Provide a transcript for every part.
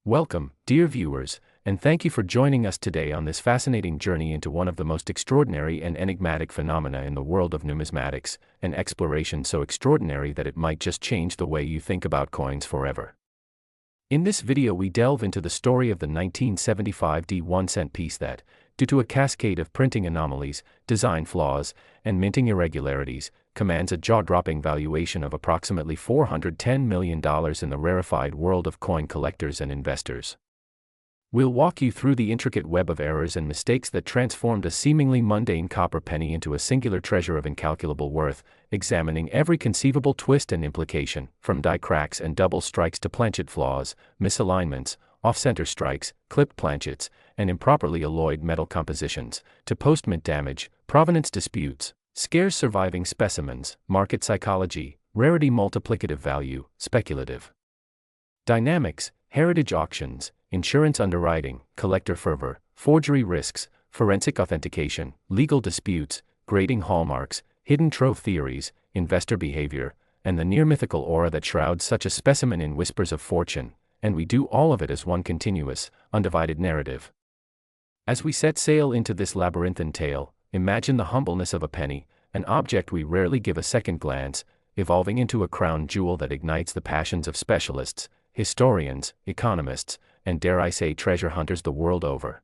Welcome, dear viewers, and thank you for joining us today on this fascinating journey into one of the most extraordinary and enigmatic phenomena in the world of numismatics, an exploration so extraordinary that it might just change the way you think about coins forever. In this video we delve into the story of the 1975 1-cent piece that, due to a cascade of printing anomalies, design flaws, and minting irregularities, commands a jaw-dropping valuation of approximately $410 million in the rarefied world of coin collectors and investors. We'll walk you through the intricate web of errors and mistakes that transformed a seemingly mundane copper penny into a singular treasure of incalculable worth, examining every conceivable twist and implication, from die cracks and double strikes to planchet flaws, misalignments, off-center strikes, clipped planchets, and improperly alloyed metal compositions, to post-mint damage, provenance disputes, scarce surviving specimens, market psychology, rarity multiplicative value, speculative dynamics, heritage auctions, insurance underwriting, collector fervor, forgery risks, forensic authentication, legal disputes, grading hallmarks, hidden trove theories, investor behavior, and the near-mythical aura that shrouds such a specimen in whispers of fortune, and we do all of it as one continuous, undivided narrative. As we set sail into this labyrinthine tale, imagine the humbleness of a penny, an object we rarely give a second glance, evolving into a crown jewel that ignites the passions of specialists, historians, economists, and dare I say treasure hunters the world over.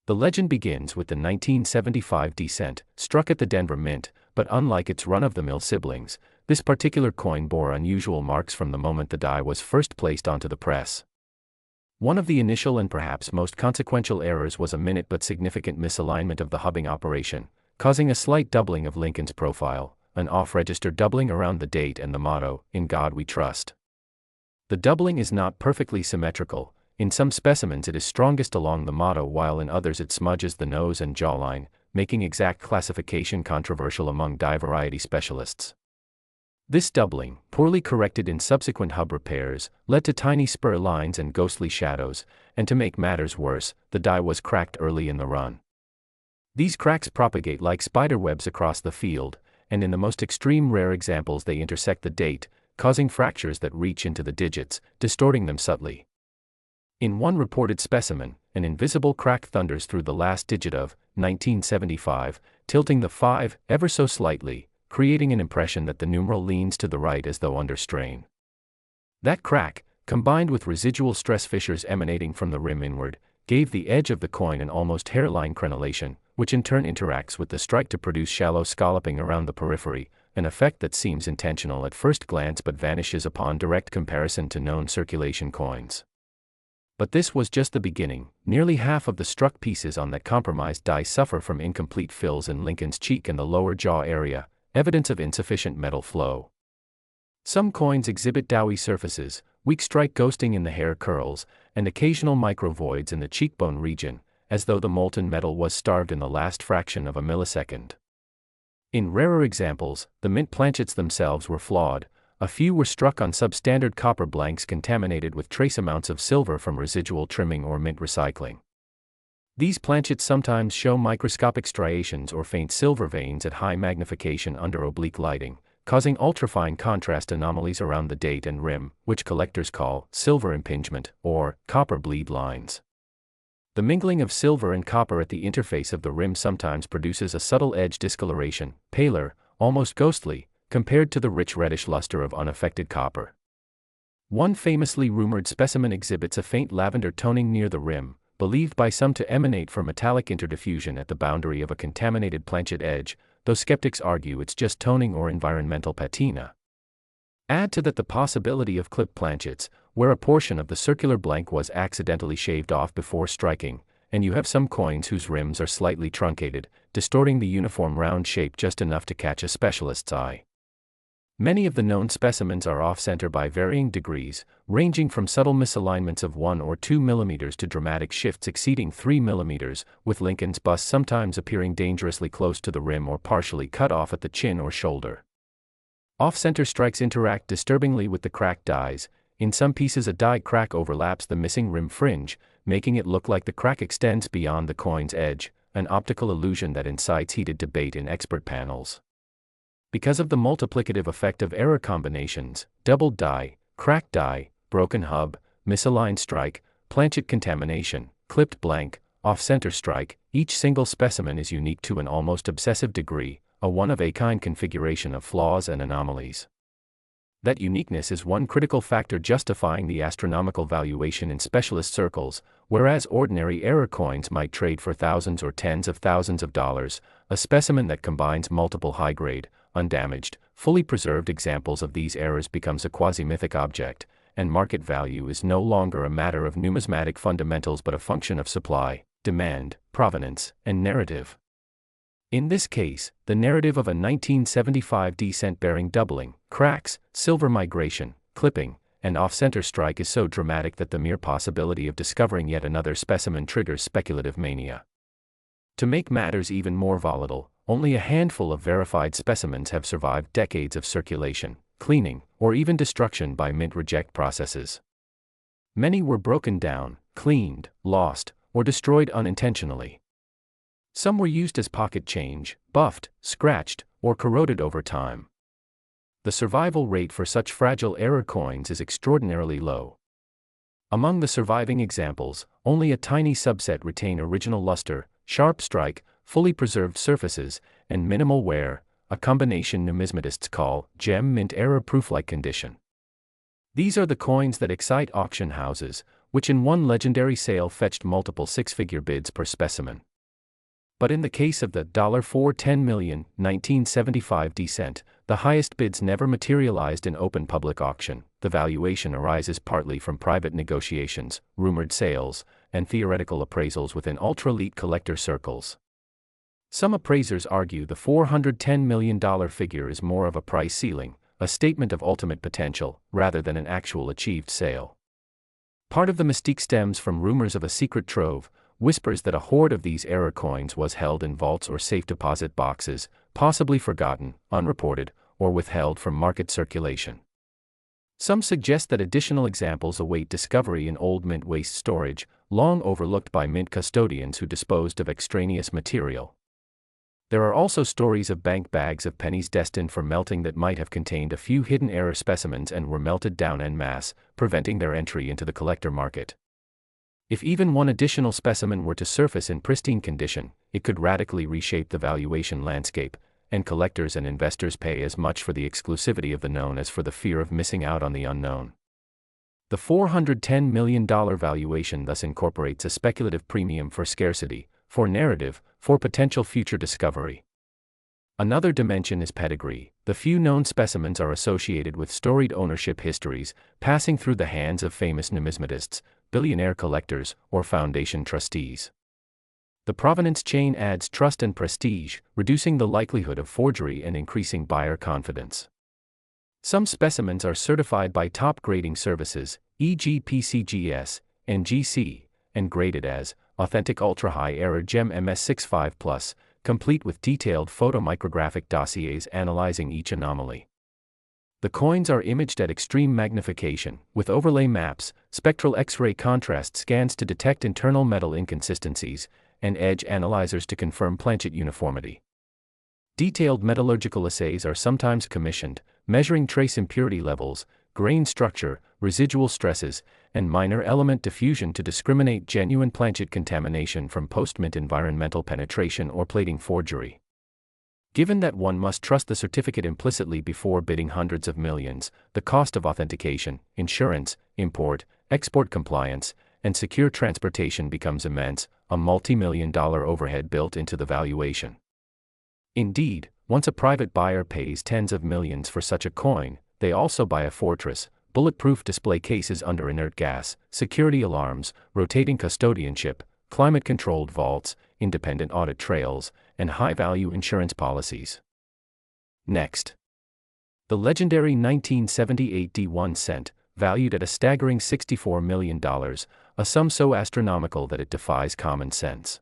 The legend begins with the 1975 cent, struck at the Denver Mint, but unlike its run-of-the-mill siblings, this particular coin bore unusual marks from the moment the die was first placed onto the press. One of the initial and perhaps most consequential errors was a minute but significant misalignment of the hubbing operation, causing a slight doubling of Lincoln's profile, an off-register doubling around the date and the motto, "In God We Trust." The doubling is not perfectly symmetrical. In some specimens it is strongest along the motto while in others it smudges the nose and jawline, making exact classification controversial among die variety specialists. This doubling, poorly corrected in subsequent hub repairs, led to tiny spur lines and ghostly shadows, and to make matters worse, the die was cracked early in the run. These cracks propagate like spider webs across the field, and in the most extreme rare examples they intersect the date, causing fractures that reach into the digits, distorting them subtly. In one reported specimen, an invisible crack thunders through the last digit of 1975, tilting the 5 ever so slightly, creating an impression that the numeral leans to the right as though under strain. That crack, combined with residual stress fissures emanating from the rim inward, gave the edge of the coin an almost hairline crenellation, which in turn interacts with the strike to produce shallow scalloping around the periphery, an effect that seems intentional at first glance but vanishes upon direct comparison to known circulation coins. But this was just the beginning. Nearly half of the struck pieces on that compromised die suffer from incomplete fills in Lincoln's cheek and the lower jaw area, evidence of insufficient metal flow. Some coins exhibit doughy surfaces, weak strike ghosting in the hair curls, and occasional microvoids in the cheekbone region, as though the molten metal was starved in the last fraction of a millisecond. In rarer examples, the mint planchets themselves were flawed. A few were struck on substandard copper blanks contaminated with trace amounts of silver from residual trimming or mint recycling. These planchets sometimes show microscopic striations or faint silver veins at high magnification under oblique lighting, causing ultrafine contrast anomalies around the date and rim, which collectors call silver impingement or copper bleed lines. The mingling of silver and copper at the interface of the rim sometimes produces a subtle edge discoloration, paler, almost ghostly, compared to the rich reddish luster of unaffected copper. One famously rumored specimen exhibits a faint lavender toning near the rim, believed by some to emanate from metallic interdiffusion at the boundary of a contaminated planchet edge, though skeptics argue it's just toning or environmental patina. Add to that the possibility of clipped planchets, where a portion of the circular blank was accidentally shaved off before striking, and you have some coins whose rims are slightly truncated, distorting the uniform round shape just enough to catch a specialist's eye. Many of the known specimens are off-center by varying degrees, ranging from subtle misalignments of 1 or 2 mm to dramatic shifts exceeding 3 mm, with Lincoln's bust sometimes appearing dangerously close to the rim or partially cut off at the chin or shoulder. Off-center strikes interact disturbingly with the cracked dies. In some pieces a die crack overlaps the missing rim fringe, making it look like the crack extends beyond the coin's edge, an optical illusion that incites heated debate in expert panels. Because of the multiplicative effect of error combinations, doubled die, cracked die, broken hub, misaligned strike, planchet contamination, clipped blank, off-center strike. Each single specimen is unique to an almost obsessive degree, a one-of-a-kind configuration of flaws and anomalies. That uniqueness is one critical factor justifying the astronomical valuation in specialist circles. Whereas ordinary error coins might trade for thousands or tens of thousands of dollars, a specimen that combines multiple high-grade, undamaged, fully preserved examples of these errors becomes a quasi-mythic object, and market value is no longer a matter of numismatic fundamentals but a function of supply, demand, provenance, and narrative. In this case, the narrative of a 1975 descent-bearing doubling, cracks, silver migration, clipping, and off-center strike is so dramatic that the mere possibility of discovering yet another specimen triggers speculative mania. To make matters even more volatile, only a handful of verified specimens have survived decades of circulation, cleaning, or even destruction by mint reject processes. Many were broken down, cleaned, lost, or destroyed unintentionally. Some were used as pocket change, buffed, scratched, or corroded over time. The survival rate for such fragile error coins is extraordinarily low. Among the surviving examples, only a tiny subset retain original luster, sharp strike, fully preserved surfaces, and minimal wear, a combination numismatists call gem mint error-proof-like condition. These are the coins that excite auction houses, which in one legendary sale fetched multiple six-figure bids per specimen. But in the case of the $410 million 1975 descent, the highest bids never materialized in open public auction. The valuation arises partly from private negotiations, rumored sales, and theoretical appraisals within ultra-elite collector circles. Some appraisers argue the $410 million figure is more of a price ceiling, a statement of ultimate potential, rather than an actual achieved sale. Part of the mystique stems from rumors of a secret trove, whispers that a hoard of these error coins was held in vaults or safe deposit boxes, possibly forgotten, unreported, or withheld from market circulation. Some suggest that additional examples await discovery in old mint waste storage, long overlooked by mint custodians who disposed of extraneous material. There are also stories of bank bags of pennies destined for melting that might have contained a few hidden error specimens and were melted down en masse, preventing their entry into the collector market. If even one additional specimen were to surface in pristine condition, it could radically reshape the valuation landscape, and collectors and investors pay as much for the exclusivity of the known as for the fear of missing out on the unknown. The $410 million valuation thus incorporates a speculative premium for scarcity, for narrative, for potential future discovery. Another dimension is pedigree. The few known specimens are associated with storied ownership histories, passing through the hands of famous numismatists, billionaire collectors, or foundation trustees. The provenance chain adds trust and prestige, reducing the likelihood of forgery and increasing buyer confidence. Some specimens are certified by top grading services, e.g. PCGS, NGC, and graded as authentic ultra-high error gem MS65+, complete with detailed photomicrographic dossiers analyzing each anomaly. The coins are imaged at extreme magnification, with overlay maps, spectral X-ray contrast scans to detect internal metal inconsistencies, and edge analyzers to confirm planchet uniformity. Detailed metallurgical assays are sometimes commissioned, measuring trace impurity levels, grain structure, residual stresses, and minor element diffusion to discriminate genuine planchet contamination from post-mint environmental penetration or plating forgery. Given that one must trust the certificate implicitly before bidding hundreds of millions, the cost of authentication, insurance, import, export compliance, and secure transportation becomes immense, a multi-million-dollar overhead built into the valuation. Indeed, once a private buyer pays tens of millions for such a coin, they also buy a fortress, bulletproof display cases under inert gas, security alarms, rotating custodianship, climate-controlled vaults, independent audit trails, and high-value insurance policies. Next. The legendary 1978 D1 cent, valued at a staggering $64 million, a sum so astronomical that it defies common sense.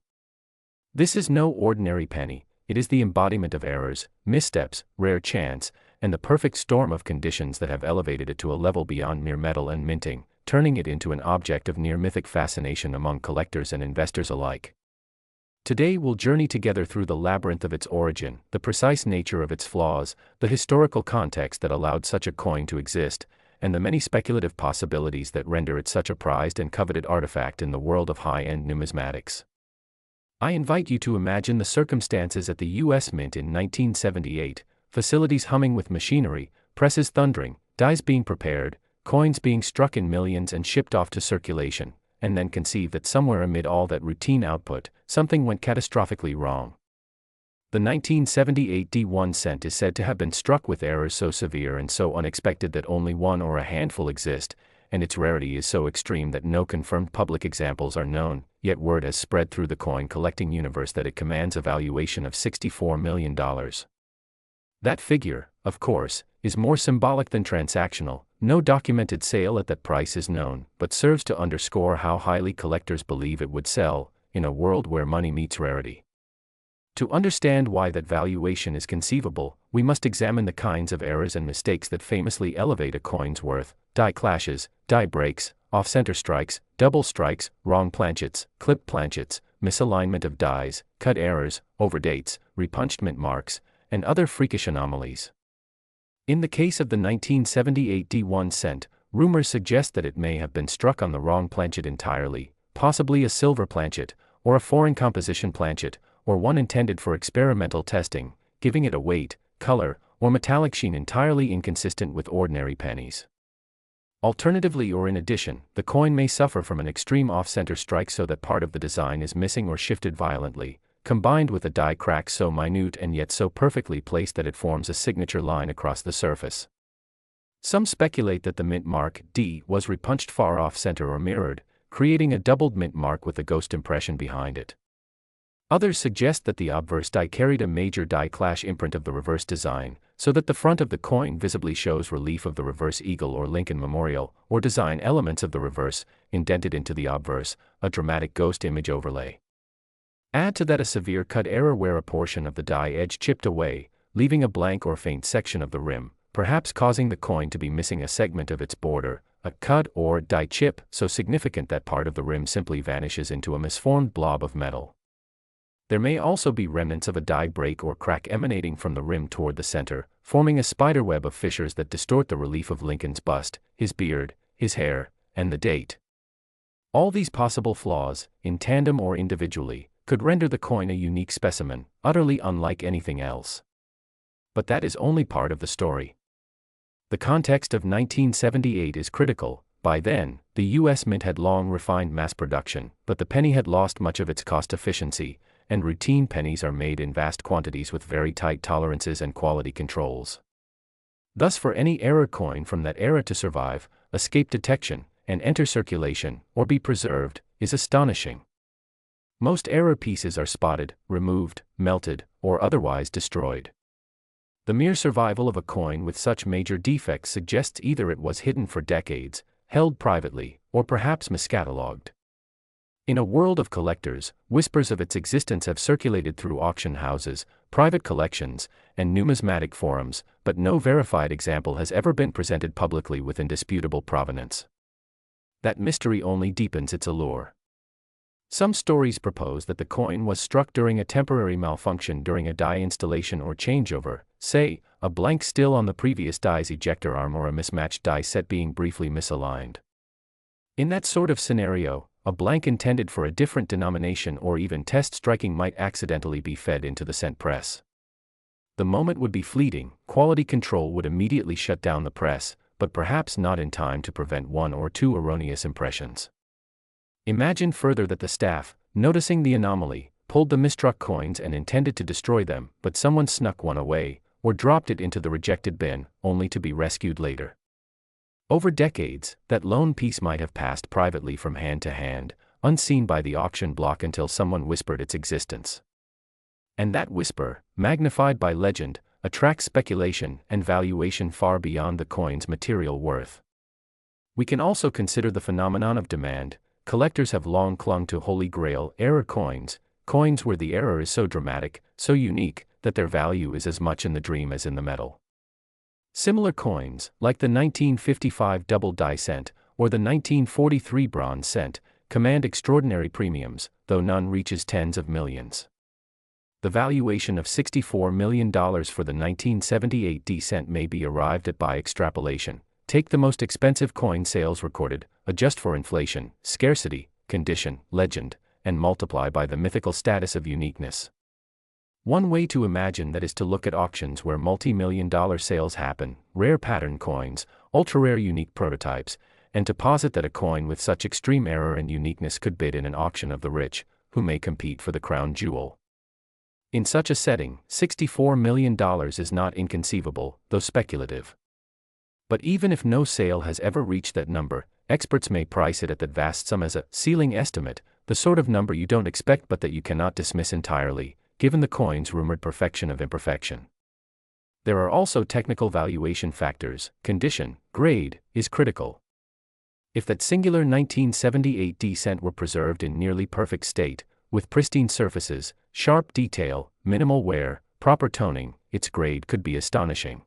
This is no ordinary penny, it is the embodiment of errors, missteps, rare chance, and the perfect storm of conditions that have elevated it to a level beyond mere metal and minting, turning it into an object of near-mythic fascination among collectors and investors alike. Today we'll journey together through the labyrinth of its origin, the precise nature of its flaws, the historical context that allowed such a coin to exist, and the many speculative possibilities that render it such a prized and coveted artifact in the world of high-end numismatics. I invite you to imagine the circumstances at the U.S. Mint in 1978, facilities humming with machinery, presses thundering, dies being prepared, coins being struck in millions and shipped off to circulation, and then conceive that somewhere amid all that routine output, something went catastrophically wrong. The 1978 D1 cent is said to have been struck with errors so severe and so unexpected that only one or a handful exist, and its rarity is so extreme that no confirmed public examples are known, yet word has spread through the coin-collecting universe that it commands a valuation of $64 million. That figure, of course, is more symbolic than transactional. No documented sale at that price is known, but serves to underscore how highly collectors believe it would sell, in a world where money meets rarity. To understand why that valuation is conceivable, we must examine the kinds of errors and mistakes that famously elevate a coin's worth: die clashes, die breaks, off-center strikes, double strikes, wrong planchets, clipped planchets, misalignment of dies, cut errors, overdates, repunched mint marks, and other freakish anomalies. In the case of the 1978 D1 cent, rumors suggest that it may have been struck on the wrong planchet entirely, possibly a silver planchet, or a foreign composition planchet, or one intended for experimental testing, giving it a weight, color, or metallic sheen entirely inconsistent with ordinary pennies. Alternatively, or in addition, the coin may suffer from an extreme off-center strike so that part of the design is missing or shifted violently, combined with a die crack so minute and yet so perfectly placed that it forms a signature line across the surface. Some speculate that the mint mark D was repunched far off-center or mirrored, creating a doubled mint mark with a ghost impression behind it. Others suggest that the obverse die carried a major die clash imprint of the reverse design, so that the front of the coin visibly shows relief of the reverse eagle or Lincoln Memorial, or design elements of the reverse, indented into the obverse, a dramatic ghost image overlay. Add to that a severe cut error where a portion of the die edge chipped away, leaving a blank or faint section of the rim, perhaps causing the coin to be missing a segment of its border, a cut or die chip so significant that part of the rim simply vanishes into a misformed blob of metal. There may also be remnants of a die break or crack emanating from the rim toward the center, forming a spiderweb of fissures that distort the relief of Lincoln's bust, his beard, his hair, and the date. All these possible flaws, in tandem or individually, could render the coin a unique specimen, utterly unlike anything else. But that is only part of the story. The context of 1978 is critical. By then, the U.S. Mint had long refined mass production, but the penny had lost much of its cost efficiency, and routine pennies are made in vast quantities with very tight tolerances and quality controls. Thus, for any error coin from that era to survive, escape detection, and enter circulation, or be preserved, is astonishing. Most error pieces are spotted, removed, melted, or otherwise destroyed. The mere survival of a coin with such major defects suggests either it was hidden for decades, held privately, or perhaps miscatalogued. In a world of collectors, whispers of its existence have circulated through auction houses, private collections, and numismatic forums, but no verified example has ever been presented publicly with indisputable provenance. That mystery only deepens its allure. Some stories propose that the coin was struck during a temporary malfunction during a die installation or changeover, say, a blank still on the previous die's ejector arm or a mismatched die set being briefly misaligned. In that sort of scenario, a blank intended for a different denomination or even test striking might accidentally be fed into the cent press. The moment would be fleeting, quality control would immediately shut down the press, but perhaps not in time to prevent one or two erroneous impressions. Imagine further that the staff, noticing the anomaly, pulled the misstruck coins and intended to destroy them, but someone snuck one away, or dropped it into the rejected bin, only to be rescued later. Over decades, that lone piece might have passed privately from hand to hand, unseen by the auction block until someone whispered its existence. And that whisper, magnified by legend, attracts speculation and valuation far beyond the coin's material worth. We can also consider the phenomenon of demand. Collectors have long clung to holy grail error coins, coins where the error is so dramatic, so unique, that their value is as much in the dream as in the metal. Similar coins, like the 1955 double die cent, or the 1943 bronze cent, command extraordinary premiums, though none reaches tens of millions. The valuation of $64 million for the 1978 D cent may be arrived at by extrapolation, take the most expensive coin sales recorded, adjust for inflation, scarcity, condition, legend, and multiply by the mythical status of uniqueness. One way to imagine that is to look at auctions where multi-million-dollar sales happen, rare pattern coins, ultra-rare unique prototypes, and to posit that a coin with such extreme error and uniqueness could bid in an auction of the rich, who may compete for the crown jewel. In such a setting, $64 million is not inconceivable, though speculative. But even if no sale has ever reached that number, experts may price it at that vast sum as a ceiling estimate, the sort of number you don't expect but that you cannot dismiss entirely, given the coin's rumored perfection of imperfection. There are also technical valuation factors. Condition, grade, is critical. If that singular 1978 D cent were preserved in nearly perfect state, with pristine surfaces, sharp detail, minimal wear, proper toning, its grade could be astonishing.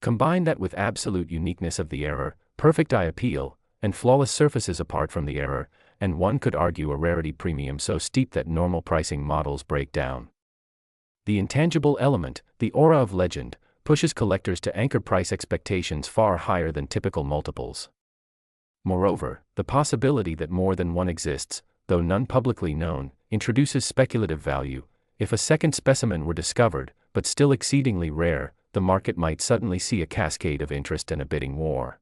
Combine that with absolute uniqueness of the error, perfect eye appeal, and flawless surfaces apart from the error, and one could argue a rarity premium so steep that normal pricing models break down. The intangible element, the aura of legend, pushes collectors to anchor price expectations far higher than typical multiples. Moreover, the possibility that more than one exists, though none publicly known, introduces speculative value. If a second specimen were discovered, but still exceedingly rare, the market might suddenly see a cascade of interest and a bidding war.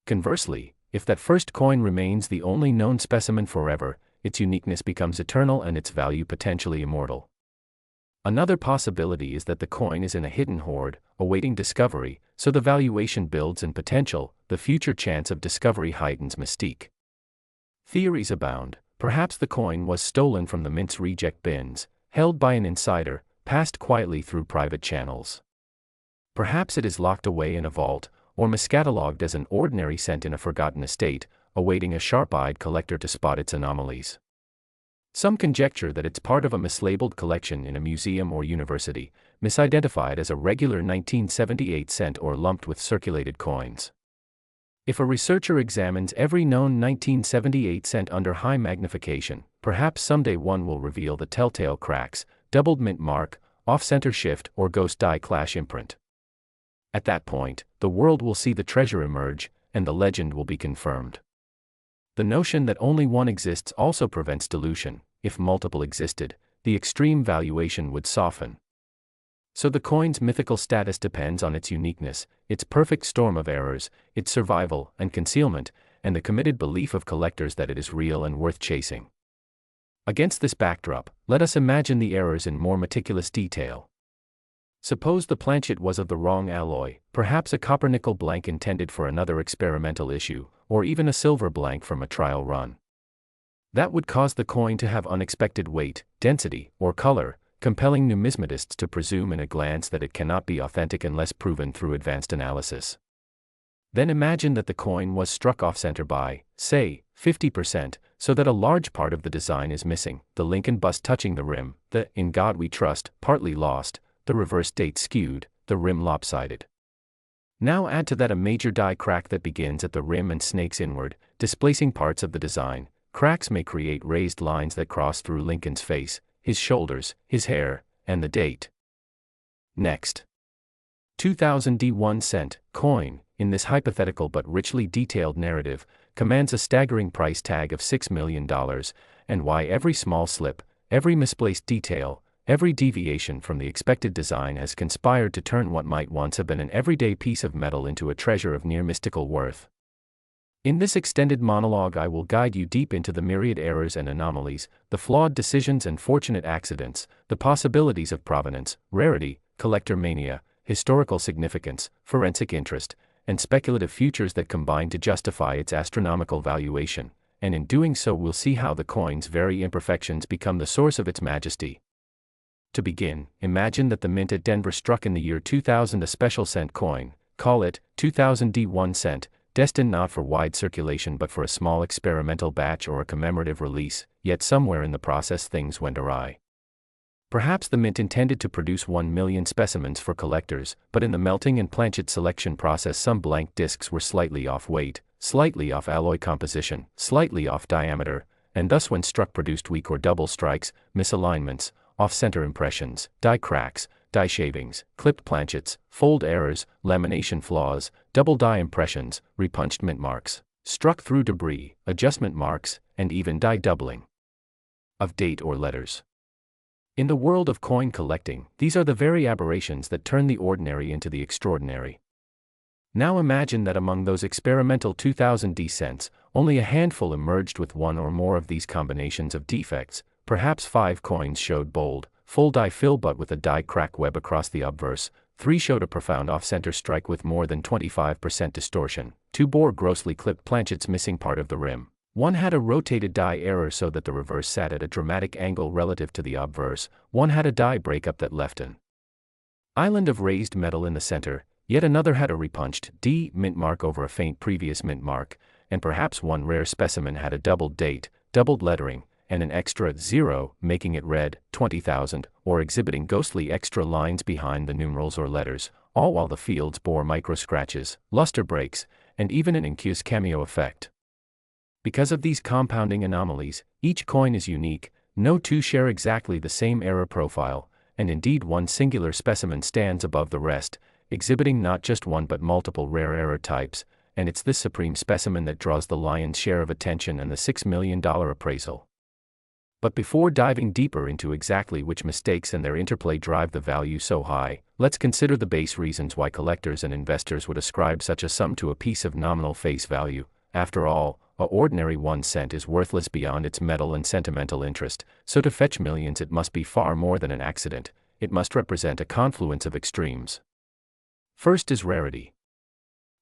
Conversely, if that first coin remains the only known specimen forever, its uniqueness becomes eternal and its value potentially immortal. Another possibility is that the coin is in a hidden hoard, awaiting discovery, so the valuation builds in potential, the future chance of discovery heightens mystique. Theories abound. Perhaps the coin was stolen from the mint's reject bins, held by an insider, passed quietly through private channels. Perhaps it is locked away in a vault, or miscatalogued as an ordinary cent in a forgotten estate, awaiting a sharp-eyed collector to spot its anomalies. Some conjecture that it's part of a mislabeled collection in a museum or university, misidentified as a regular 1978 cent or lumped with circulated coins. If a researcher examines every known 1978 cent under high magnification, perhaps someday one will reveal the telltale cracks, doubled mint mark, off-center shift, or ghost die clash imprint. At that point, the world will see the treasure emerge, and the legend will be confirmed. The notion that only one exists also prevents dilution. If multiple existed, the extreme valuation would soften. So the coin's mythical status depends on its uniqueness, its perfect storm of errors, its survival and concealment, and the committed belief of collectors that it is real and worth chasing. Against this backdrop, let us imagine the errors in more meticulous detail. Suppose the planchet was of the wrong alloy, perhaps a copper-nickel blank intended for another experimental issue, or even a silver blank from a trial run. That would cause the coin to have unexpected weight, density, or color, compelling numismatists to presume in a glance that it cannot be authentic unless proven through advanced analysis. Then imagine that the coin was struck off-center by, say, 50%, so that a large part of the design is missing, the Lincoln bust touching the rim, the "In God We Trust" partly lost, the reverse date skewed, the rim lopsided. Now add to that a major die crack that begins at the rim and snakes inward, displacing parts of the design. Cracks may create raised lines that cross through Lincoln's face, his shoulders, his hair, and the date. Next. 2000 D1 cent coin, in this hypothetical but richly detailed narrative, commands a staggering price tag of $6 million, and why every small slip, every misplaced detail, every deviation from the expected design has conspired to turn what might once have been an everyday piece of metal into a treasure of near mystical worth. In this extended monologue I will guide you deep into the myriad errors and anomalies, the flawed decisions and fortunate accidents, the possibilities of provenance, rarity, collector mania, historical significance, forensic interest, and speculative futures that combine to justify its astronomical valuation, and in doing so we'll see how the coin's very imperfections become the source of its majesty. To begin, imagine that the mint at Denver struck in the year 2000 a special cent coin, call it 2000 D1 cent, destined not for wide circulation but for a small experimental batch or a commemorative release, yet somewhere in the process things went awry. Perhaps the mint intended to produce 1 million specimens for collectors, but in the melting and planchet selection process some blank discs were slightly off weight, slightly off alloy composition, slightly off diameter, and thus when struck produced weak or double strikes, misalignments, off-center impressions, die cracks, die shavings, clipped planchets, fold errors, lamination flaws, double die impressions, repunched mint marks, struck through debris, adjustment marks, and even die doubling of date or letters. In the world of coin collecting, these are the very aberrations that turn the ordinary into the extraordinary. Now imagine that among those experimental 2000 D cents, only a handful emerged with one or more of these combinations of defects. Perhaps 5 coins showed bold, full die fill but with a die crack web across the obverse, 3 showed a profound off-center strike with more than 25% distortion, 2 bore grossly clipped planchets missing part of the rim. 1 had a rotated die error so that the reverse sat at a dramatic angle relative to the obverse, 1 had a die breakup that left an island of raised metal in the center, yet another had a repunched D mint mark over a faint previous mint mark, and perhaps 1 rare specimen had a doubled date, doubled lettering, and an extra 0, making it read 20,000, or exhibiting ghostly extra lines behind the numerals or letters, all while the fields bore micro scratches, luster breaks, and even an incuse cameo effect. Because of these compounding anomalies, each coin is unique, no 2 share exactly the same error profile, and indeed one singular specimen stands above the rest, exhibiting not just one but multiple rare error types, and it's this supreme specimen that draws the lion's share of attention and the $6 million appraisal. But before diving deeper into exactly which mistakes and their interplay drive the value so high, let's consider the base reasons why collectors and investors would ascribe such a sum to a piece of nominal face value. After all, a ordinary 1 cent is worthless beyond its metal and sentimental interest, so to fetch millions it must be far more than an accident, it must represent a confluence of extremes. First is rarity.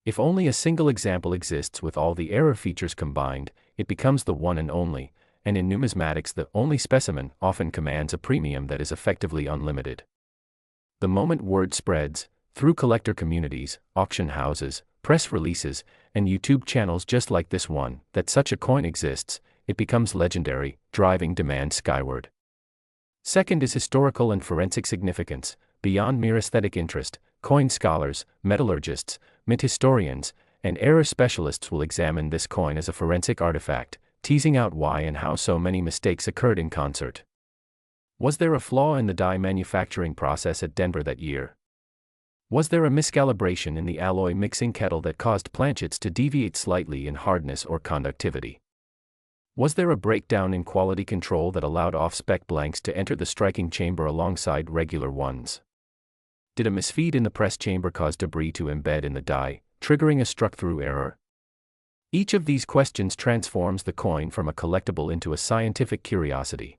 If only a single example exists with all the error features combined, it becomes the one and only, and in numismatics the only specimen often commands a premium that is effectively unlimited. The moment word spreads, through collector communities, auction houses, press releases, and YouTube channels just like this one, that such a coin exists, it becomes legendary, driving demand skyward. Second is historical and forensic significance. Beyond mere aesthetic interest, coin scholars, metallurgists, mint historians, and error specialists will examine this coin as a forensic artifact, teasing out why and how so many mistakes occurred in concert. Was there a flaw in the die manufacturing process at Denver that year? Was there a miscalibration in the alloy mixing kettle that caused planchets to deviate slightly in hardness or conductivity? Was there a breakdown in quality control that allowed off-spec blanks to enter the striking chamber alongside regular ones? Did a misfeed in the press chamber cause debris to embed in the die, triggering a struck-through error? Each of these questions transforms the coin from a collectible into a scientific curiosity.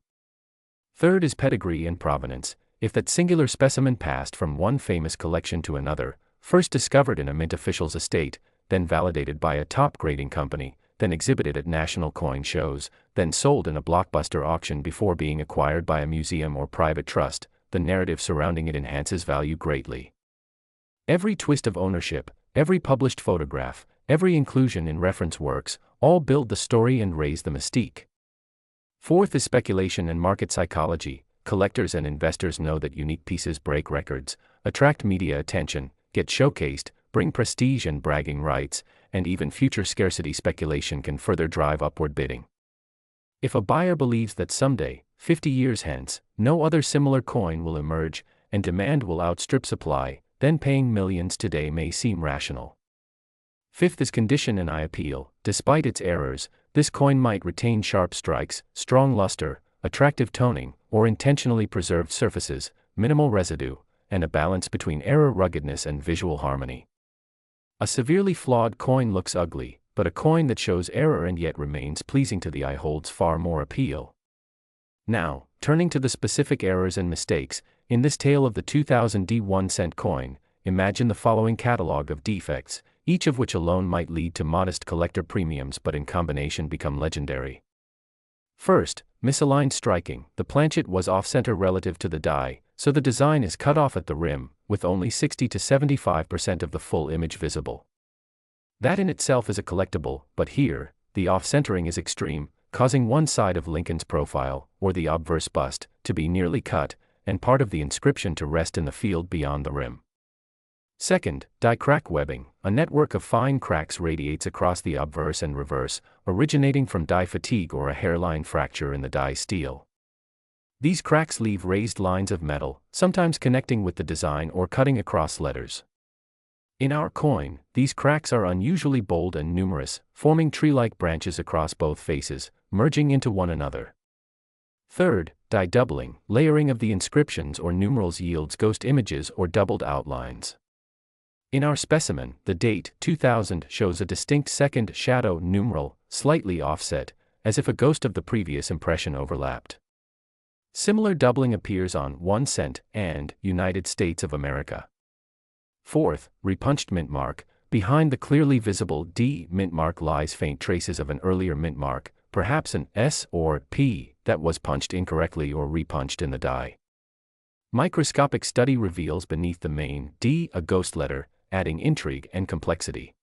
Third is pedigree and provenance. If that singular specimen passed from one famous collection to another, first discovered in a mint official's estate, then validated by a top grading company, then exhibited at national coin shows, then sold in a blockbuster auction before being acquired by a museum or private trust, the narrative surrounding it enhances value greatly. Every twist of ownership, every published photograph, every inclusion in reference works, all build the story and raise the mystique. Fourth is speculation and market psychology. Collectors and investors know that unique pieces break records, attract media attention, get showcased, bring prestige and bragging rights, and even future scarcity speculation can further drive upward bidding. If a buyer believes that someday, 50 years hence, no other similar coin will emerge, and demand will outstrip supply, then paying millions today may seem rational. Fifth is condition and eye appeal. Despite its errors, this coin might retain sharp strikes, strong luster, attractive toning, or intentionally preserved surfaces, minimal residue, and a balance between error ruggedness and visual harmony. A severely flawed coin looks ugly, but a coin that shows error and yet remains pleasing to the eye holds far more appeal. Now, turning to the specific errors and mistakes, in this tale of the 2000 D 1 cent coin, imagine the following catalog of defects, each of which alone might lead to modest collector premiums but in combination become legendary. First, misaligned striking. The planchet was off-center relative to the die, so the design is cut off at the rim, with only 60 to 75% of the full image visible. That in itself is a collectible, but here, the off-centering is extreme, causing one side of Lincoln's profile, or the obverse bust, to be nearly cut, and part of the inscription to rest in the field beyond the rim. Second, die crack webbing. A network of fine cracks radiates across the obverse and reverse, originating from die fatigue or a hairline fracture in the die steel. These cracks leave raised lines of metal, sometimes connecting with the design or cutting across letters. In our coin, these cracks are unusually bold and numerous, forming tree-like branches across both faces, merging into one another. Third, die doubling, layering of the inscriptions or numerals yields ghost images or doubled outlines. In our specimen, the date 2000 shows a distinct second shadow numeral, slightly offset, as if a ghost of the previous impression overlapped. Similar doubling appears on 1 cent and United States of America. Fourth, repunched mint mark. Behind the clearly visible D mint mark lies faint traces of an earlier mint mark, perhaps an S or P, that was punched incorrectly or repunched in the die. Microscopic study reveals beneath the main D a ghost letter, adding intrigue and complexity.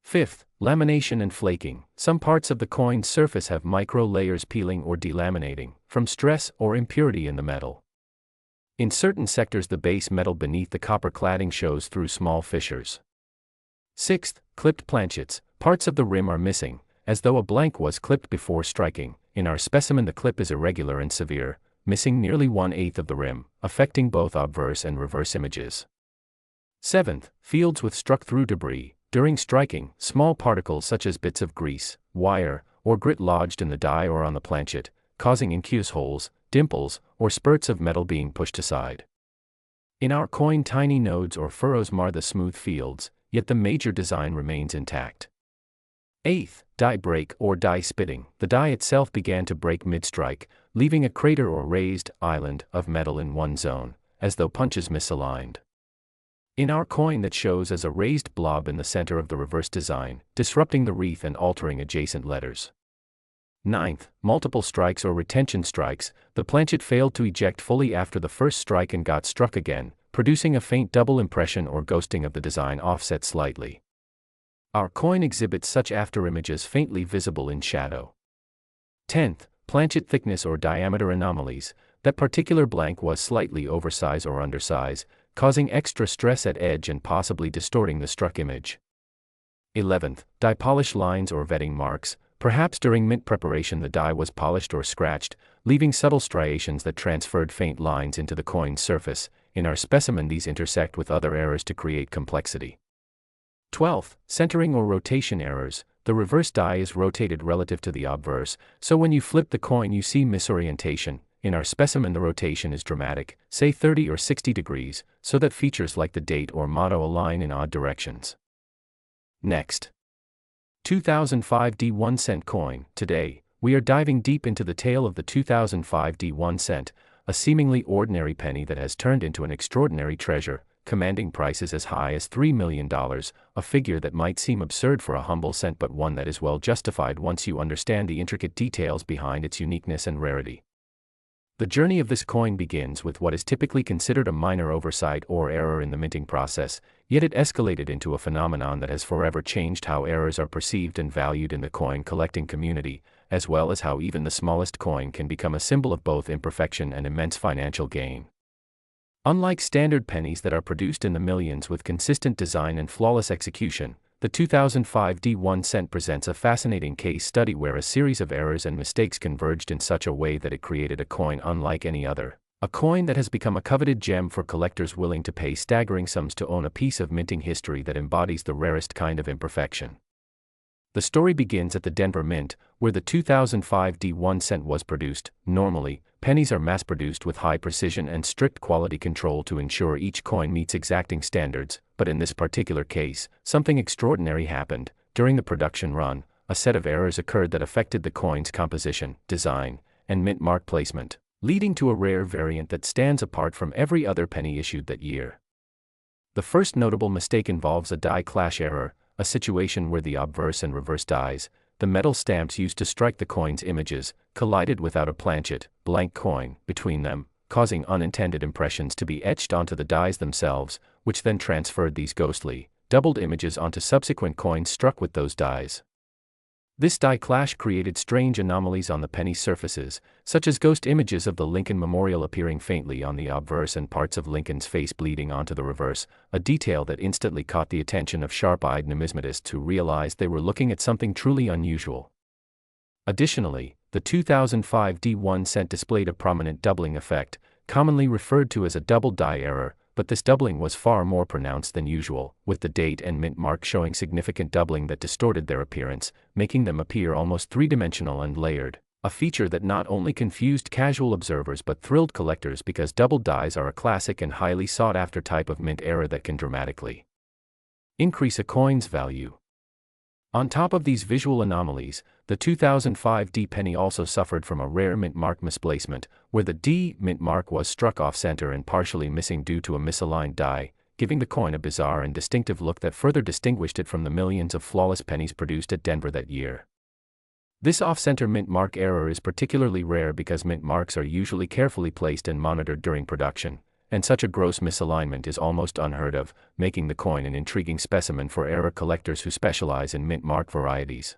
Fifth, lamination and flaking. Some parts of the coin's surface have micro layers peeling or delaminating, from stress or impurity in the metal. In certain sectors, the base metal beneath the copper cladding shows through small fissures. Sixth, clipped planchets. Parts of the rim are missing, as though a blank was clipped before striking. In our specimen, the clip is irregular and severe, missing nearly 1/8 of the rim, affecting both obverse and reverse images. Seventh, fields with struck-through debris. During striking, small particles such as bits of grease, wire, or grit lodged in the die or on the planchet, causing incuse holes, dimples, or spurts of metal being pushed aside. In our coin, tiny nodes or furrows mar the smooth fields, yet the major design remains intact. Eighth, die break or die spitting. The die itself began to break mid-strike, leaving a crater or raised island of metal in one zone, as though punches misaligned. In our coin, that shows as a raised blob in the center of the reverse design, disrupting the wreath and altering adjacent letters. Ninth, multiple strikes or retention strikes. The planchet failed to eject fully after the first strike and got struck again, producing a faint double impression or ghosting of the design offset slightly. Our coin exhibits such afterimages faintly visible in shadow. 10th, planchet thickness or diameter anomalies. That particular blank was slightly oversize or undersize, causing extra stress at edge and possibly distorting the struck image. 11th, die polish lines or vetting marks. Perhaps during mint preparation the die was polished or scratched, leaving subtle striations that transferred faint lines into the coin's surface. In our specimen, these intersect with other errors to create complexity. 12th, centering or rotation errors. The reverse die is rotated relative to the obverse, so when you flip the coin you see misorientation. In our specimen, the rotation is dramatic, say 30 or 60 degrees, so that features like the date or motto align in odd directions. Next, 2005 D1 cent coin. Today, we are diving deep into the tale of the 2005 D1 cent, a seemingly ordinary penny that has turned into an extraordinary treasure, commanding prices as high as $3 million, a figure that might seem absurd for a humble cent but one that is well justified once you understand the intricate details behind its uniqueness and rarity. The journey of this coin begins with what is typically considered a minor oversight or error in the minting process, yet it escalated into a phenomenon that has forever changed how errors are perceived and valued in the coin collecting community, as well as how even the smallest coin can become a symbol of both imperfection and immense financial gain. Unlike standard pennies that are produced in the millions with consistent design and flawless execution, the 2005 D1 cent presents a fascinating case study where a series of errors and mistakes converged in such a way that it created a coin unlike any other, a coin that has become a coveted gem for collectors willing to pay staggering sums to own a piece of minting history that embodies the rarest kind of imperfection. The story begins at the Denver Mint, where the 2005 D1 cent was produced. Normally, pennies are mass-produced with high precision and strict quality control to ensure each coin meets exacting standards, but in this particular case, something extraordinary happened. During the production run, a set of errors occurred that affected the coin's composition, design, and mint mark placement, leading to a rare variant that stands apart from every other penny issued that year. The first notable mistake involves a die clash error, a situation where the obverse and reverse dies, the metal stamps used to strike the coin's images, collided without a planchet, blank coin, between them, causing unintended impressions to be etched onto the dies themselves, which then transferred these ghostly, doubled images onto subsequent coins struck with those dies. This die clash created strange anomalies on the penny surfaces, such as ghost images of the Lincoln Memorial appearing faintly on the obverse and parts of Lincoln's face bleeding onto the reverse, a detail that instantly caught the attention of sharp-eyed numismatists who realized they were looking at something truly unusual. Additionally, The 2005 D1 cent displayed a prominent doubling effect, commonly referred to as a double die error, but this doubling was far more pronounced than usual, with the date and mint mark showing significant doubling that distorted their appearance, making them appear almost three-dimensional and layered, a feature that not only confused casual observers but thrilled collectors because double dies are a classic and highly sought-after type of mint error that can dramatically increase a coin's value. On top of these visual anomalies, the 2005 D penny also suffered from a rare mint mark misplacement, where the D mint mark was struck off-center and partially missing due to a misaligned die, giving the coin a bizarre and distinctive look that further distinguished it from the millions of flawless pennies produced at Denver that year. This off-center mint mark error is particularly rare because mint marks are usually carefully placed and monitored during production, and such a gross misalignment is almost unheard of, making the coin an intriguing specimen for error collectors who specialize in mint mark varieties.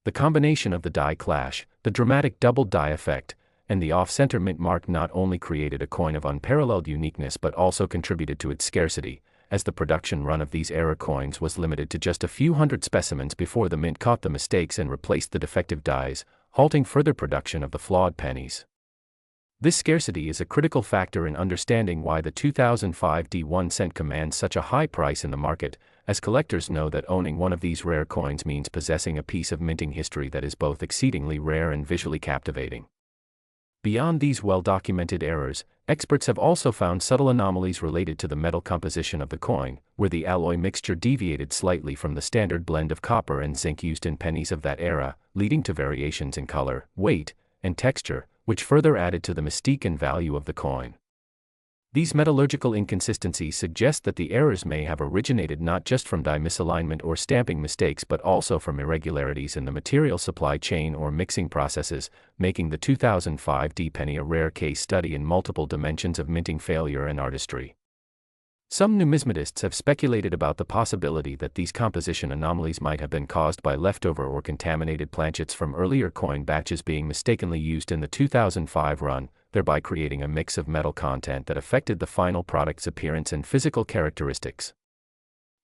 The combination of the die clash, the dramatic double die effect, and the off-center mint mark not only created a coin of unparalleled uniqueness but also contributed to its scarcity, as the production run of these error coins was limited to just a few hundred specimens before the mint caught the mistakes and replaced the defective dies, halting further production of the flawed pennies. This scarcity is a critical factor in understanding why the 2005 D1 cent commands such a high price in the market, as collectors know that owning one of these rare coins means possessing a piece of minting history that is both exceedingly rare and visually captivating. Beyond these well-documented errors, experts have also found subtle anomalies related to the metal composition of the coin, where the alloy mixture deviated slightly from the standard blend of copper and zinc used in pennies of that era, leading to variations in color, weight, and texture, which further added to the mystique and value of the coin. These metallurgical inconsistencies suggest that the errors may have originated not just from die misalignment or stamping mistakes but also from irregularities in the material supply chain or mixing processes, making the 2005 D penny a rare case study in multiple dimensions of minting failure and artistry. Some numismatists have speculated about the possibility that these composition anomalies might have been caused by leftover or contaminated planchets from earlier coin batches being mistakenly used in the 2005 run, thereby creating a mix of metal content that affected the final product's appearance and physical characteristics.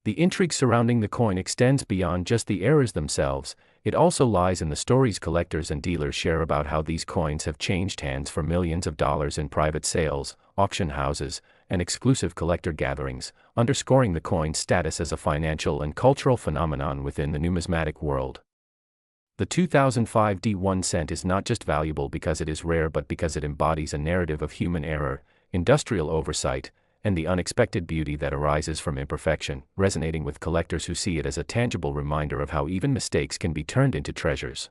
The intrigue surrounding the coin extends beyond just the errors themselves. It also lies in the stories collectors and dealers share about how these coins have changed hands for millions of dollars in private sales, auction houses, and exclusive collector gatherings, underscoring the coin's status as a financial and cultural phenomenon within the numismatic world. The 2005 D1 cent is not just valuable because it is rare but because it embodies a narrative of human error, industrial oversight, and the unexpected beauty that arises from imperfection, resonating with collectors who see it as a tangible reminder of how even mistakes can be turned into treasures.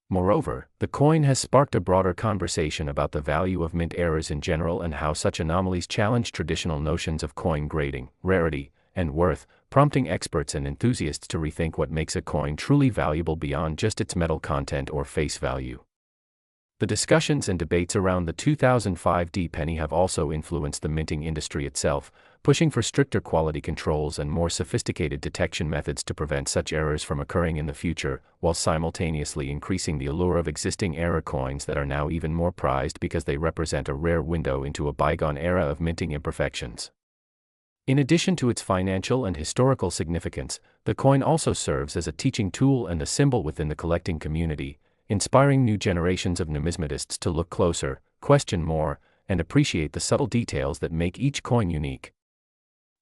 Moreover, the coin has sparked a broader conversation about the value of mint errors in general and how such anomalies challenge traditional notions of coin grading, rarity, and worth, prompting experts and enthusiasts to rethink what makes a coin truly valuable beyond just its metal content or face value. The discussions and debates around the 2005 D penny have also influenced the minting industry itself, pushing for stricter quality controls and more sophisticated detection methods to prevent such errors from occurring in the future, while simultaneously increasing the allure of existing error coins that are now even more prized because they represent a rare window into a bygone era of minting imperfections. In addition to its financial and historical significance, the coin also serves as a teaching tool and a symbol within the collecting community, inspiring new generations of numismatists to look closer, question more, and appreciate the subtle details that make each coin unique.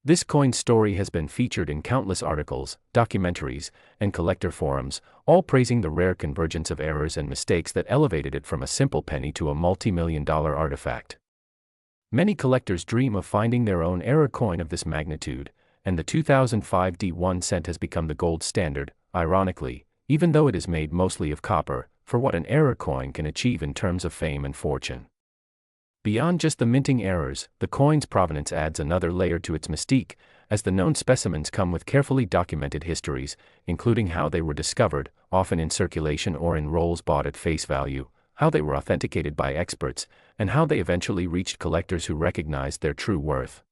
This coin's story has been featured in countless articles, documentaries, and collector forums, all praising the rare convergence of errors and mistakes that elevated it from a simple penny to a multi-million-dollar artifact. Many collectors dream of finding their own error coin of this magnitude, and the 2005 D1 cent has become the gold standard, ironically, even though it is made mostly of copper, for what an error coin can achieve in terms of fame and fortune. Beyond just the minting errors, the coin's provenance adds another layer to its mystique, as the known specimens come with carefully documented histories, including how they were discovered, often in circulation or in rolls bought at face value, how they were authenticated by experts, and how they eventually reached collectors who recognized their true worth.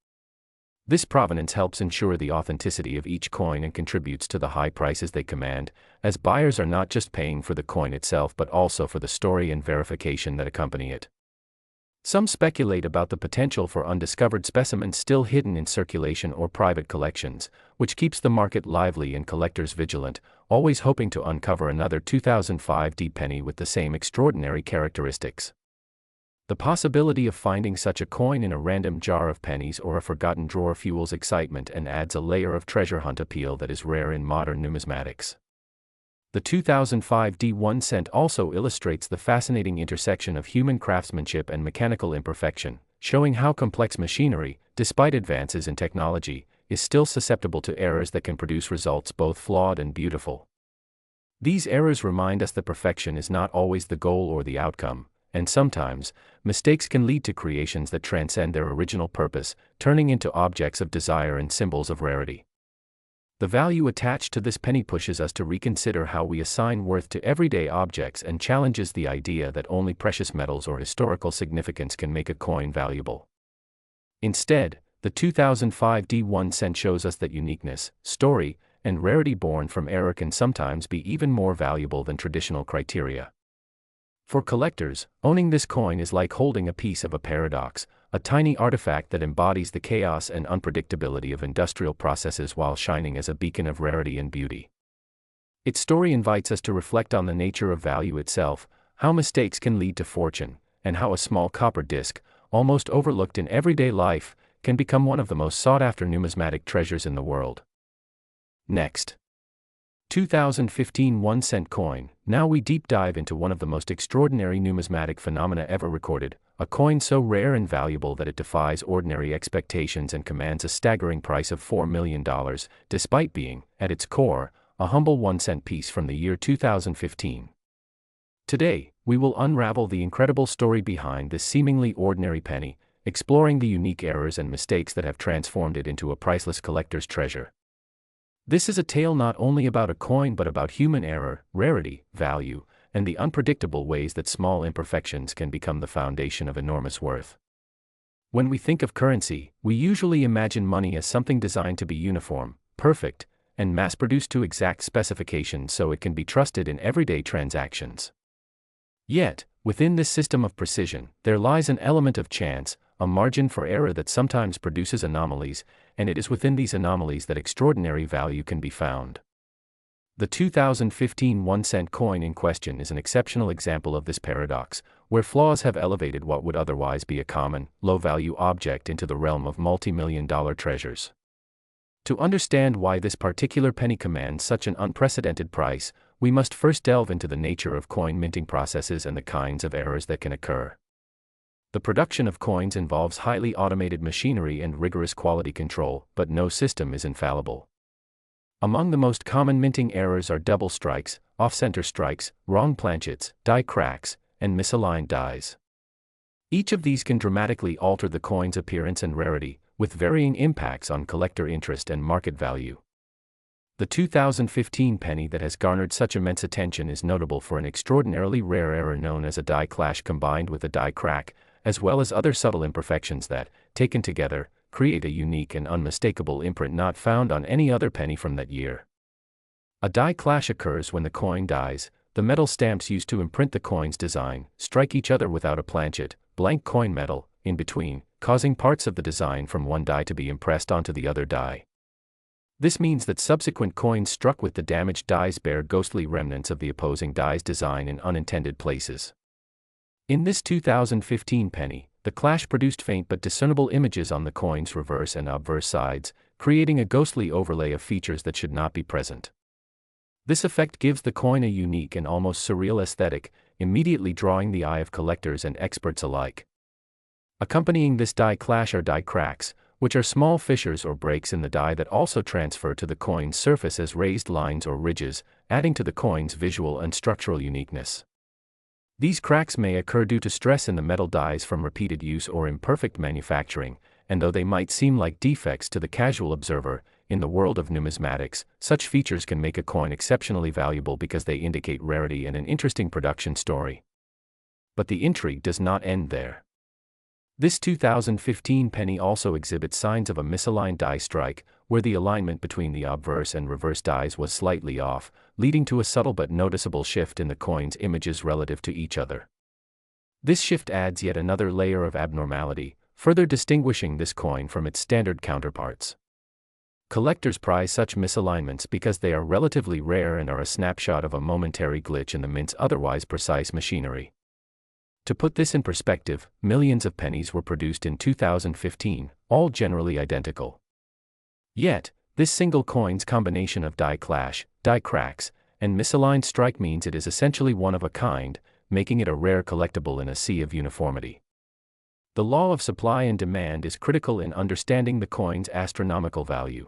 This provenance helps ensure the authenticity of each coin and contributes to the high prices they command, as buyers are not just paying for the coin itself but also for the story and verification that accompany it. Some speculate about the potential for undiscovered specimens still hidden in circulation or private collections, which keeps the market lively and collectors vigilant, always hoping to uncover another 2005 penny with the same extraordinary characteristics. The possibility of finding such a coin in a random jar of pennies or a forgotten drawer fuels excitement and adds a layer of treasure hunt appeal that is rare in modern numismatics. The 2005 1 cent also illustrates the fascinating intersection of human craftsmanship and mechanical imperfection, showing how complex machinery, despite advances in technology, is still susceptible to errors that can produce results both flawed and beautiful. These errors remind us that perfection is not always the goal or the outcome, and sometimes, mistakes can lead to creations that transcend their original purpose, turning into objects of desire and symbols of rarity. The value attached to this penny pushes us to reconsider how we assign worth to everyday objects and challenges the idea that only precious metals or historical significance can make a coin valuable. Instead, the 2005 1 cent shows us that uniqueness, story, and rarity born from error can sometimes be even more valuable than traditional criteria. For collectors, owning this coin is like holding a piece of a paradox, a tiny artifact that embodies the chaos and unpredictability of industrial processes while shining as a beacon of rarity and beauty. Its story invites us to reflect on the nature of value itself, how mistakes can lead to fortune, and how a small copper disc, almost overlooked in everyday life, can become one of the most sought-after numismatic treasures in the world. Next. 2015 1 cent coin. Now we deep dive into one of the most extraordinary numismatic phenomena ever recorded, a coin so rare and valuable that it defies ordinary expectations and commands a staggering price of $4 million, despite being, at its core, a humble 1 cent piece from the year 2015. Today, we will unravel the incredible story behind this seemingly ordinary penny, exploring the unique errors and mistakes that have transformed it into a priceless collector's treasure. This is a tale not only about a coin but about human error, rarity, value, and the unpredictable ways that small imperfections can become the foundation of enormous worth. When we think of currency, we usually imagine money as something designed to be uniform, perfect, and mass-produced to exact specifications so it can be trusted in everyday transactions. Yet, within this system of precision, there lies an element of chance, a margin for error that sometimes produces anomalies, and it is within these anomalies that extraordinary value can be found. The 2015 1 cent coin in question is an exceptional example of this paradox, where flaws have elevated what would otherwise be a common, low-value object into the realm of multi-million-dollar treasures. To understand why this particular penny commands such an unprecedented price, we must first delve into the nature of coin minting processes and the kinds of errors that can occur. The production of coins involves highly automated machinery and rigorous quality control, but no system is infallible. Among the most common minting errors are double strikes, off-center strikes, wrong planchets, die cracks, and misaligned dies. Each of these can dramatically alter the coin's appearance and rarity, with varying impacts on collector interest and market value. The 2015 penny that has garnered such immense attention is notable for an extraordinarily rare error known as a die clash combined with a die crack, as well as other subtle imperfections that, taken together, create a unique and unmistakable imprint not found on any other penny from that year. A die clash occurs when the coin dies. The metal stamps used to imprint the coin's design strike each other without a planchet, blank coin metal, in between, causing parts of the design from one die to be impressed onto the other die. This means that subsequent coins struck with the damaged dies bear ghostly remnants of the opposing die's design in unintended places. In this 2015 penny, the clash produced faint but discernible images on the coin's reverse and obverse sides, creating a ghostly overlay of features that should not be present. This effect gives the coin a unique and almost surreal aesthetic, immediately drawing the eye of collectors and experts alike. Accompanying this die clash are die cracks, which are small fissures or breaks in the die that also transfer to the coin's surface as raised lines or ridges, adding to the coin's visual and structural uniqueness. These cracks may occur due to stress in the metal dies from repeated use or imperfect manufacturing, and though they might seem like defects to the casual observer, in the world of numismatics, such features can make a coin exceptionally valuable because they indicate rarity and an interesting production story. But the intrigue does not end there. This 2015 penny also exhibits signs of a misaligned die strike, where the alignment between the obverse and reverse dies was slightly off, leading to a subtle but noticeable shift in the coin's images relative to each other. This shift adds yet another layer of abnormality, further distinguishing this coin from its standard counterparts. Collectors prize such misalignments because they are relatively rare and are a snapshot of a momentary glitch in the mint's otherwise precise machinery. To put this in perspective, millions of pennies were produced in 2015, all generally identical. Yet, this single coin's combination of die clash, die cracks, and misaligned strike means it is essentially one of a kind, making it a rare collectible in a sea of uniformity. The law of supply and demand is critical in understanding the coin's astronomical value.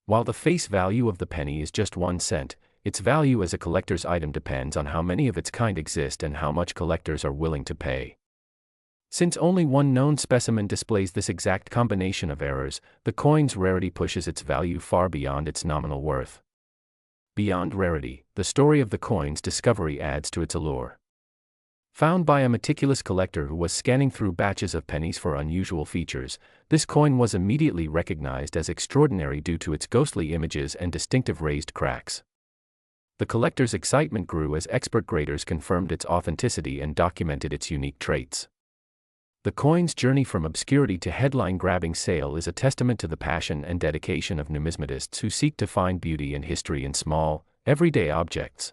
While the face value of the penny is just 1 cent, its value as a collector's item depends on how many of its kind exist and how much collectors are willing to pay. Since only one known specimen displays this exact combination of errors, the coin's rarity pushes its value far beyond its nominal worth. Beyond rarity, the story of the coin's discovery adds to its allure. Found by a meticulous collector who was scanning through batches of pennies for unusual features, this coin was immediately recognized as extraordinary due to its ghostly images and distinctive raised cracks. The collector's excitement grew as expert graders confirmed its authenticity and documented its unique traits. The coin's journey from obscurity to headline-grabbing sale is a testament to the passion and dedication of numismatists who seek to find beauty and history in small, everyday objects.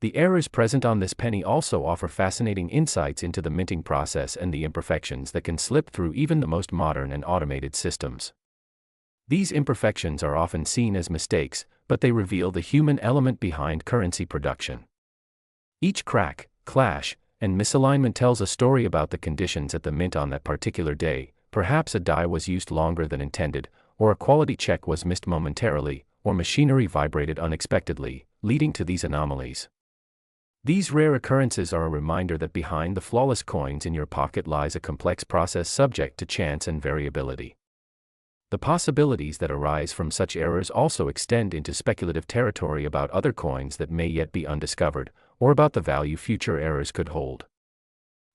The errors present on this penny also offer fascinating insights into the minting process and the imperfections that can slip through even the most modern and automated systems. These imperfections are often seen as mistakes, but they reveal the human element behind currency production. Each crack, clash, and misalignment tells a story about the conditions at the mint on that particular day. Perhaps a die was used longer than intended, or a quality check was missed momentarily, or machinery vibrated unexpectedly, leading to these anomalies. These rare occurrences are a reminder that behind the flawless coins in your pocket lies a complex process subject to chance and variability. The possibilities that arise from such errors also extend into speculative territory about other coins that may yet be undiscovered, or about the value future errors could hold.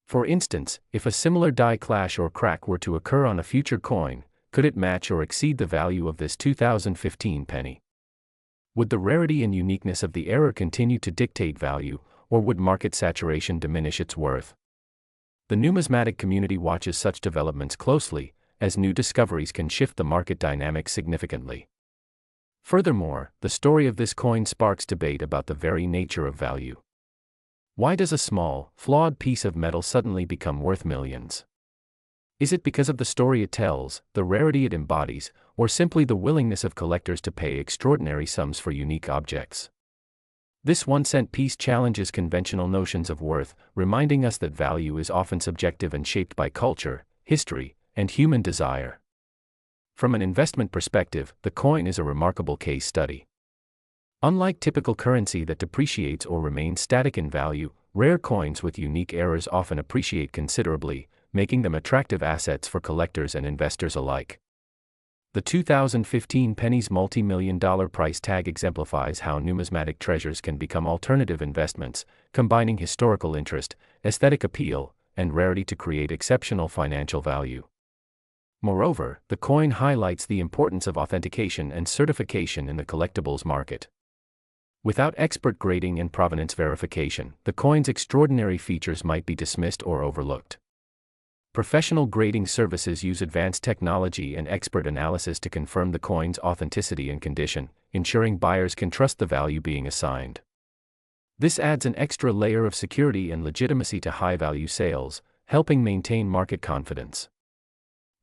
For instance, if a similar die clash or crack were to occur on a future coin, could it match or exceed the value of this 2015 penny? Would the rarity and uniqueness of the error continue to dictate value, or would market saturation diminish its worth? The numismatic community watches such developments closely, as new discoveries can shift the market dynamics significantly. Furthermore, the story of this coin sparks debate about the very nature of value. Why does a small, flawed piece of metal suddenly become worth millions? Is it because of the story it tells, the rarity it embodies, or simply the willingness of collectors to pay extraordinary sums for unique objects? This 1-cent piece challenges conventional notions of worth, reminding us that value is often subjective and shaped by culture, history, and human desire. From an investment perspective, the coin is a remarkable case study. Unlike typical currency that depreciates or remains static in value, rare coins with unique errors often appreciate considerably, making them attractive assets for collectors and investors alike. The 2015 penny's multi-million-dollar price tag exemplifies how numismatic treasures can become alternative investments, combining historical interest, aesthetic appeal, and rarity to create exceptional financial value. Moreover, the coin highlights the importance of authentication and certification in the collectibles market. Without expert grading and provenance verification, the coin's extraordinary features might be dismissed or overlooked. Professional grading services use advanced technology and expert analysis to confirm the coin's authenticity and condition, ensuring buyers can trust the value being assigned. This adds an extra layer of security and legitimacy to high-value sales, helping maintain market confidence.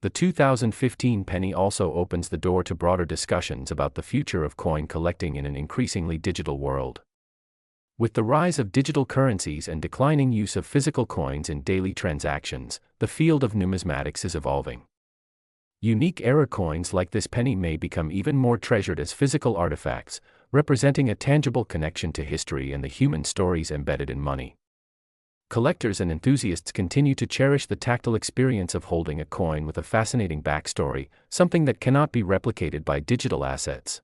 The 2015 penny also opens the door to broader discussions about the future of coin collecting in an increasingly digital world. With the rise of digital currencies and declining use of physical coins in daily transactions, the field of numismatics is evolving. Unique error coins like this penny may become even more treasured as physical artifacts, representing a tangible connection to history and the human stories embedded in money. Collectors and enthusiasts continue to cherish the tactile experience of holding a coin with a fascinating backstory, something that cannot be replicated by digital assets.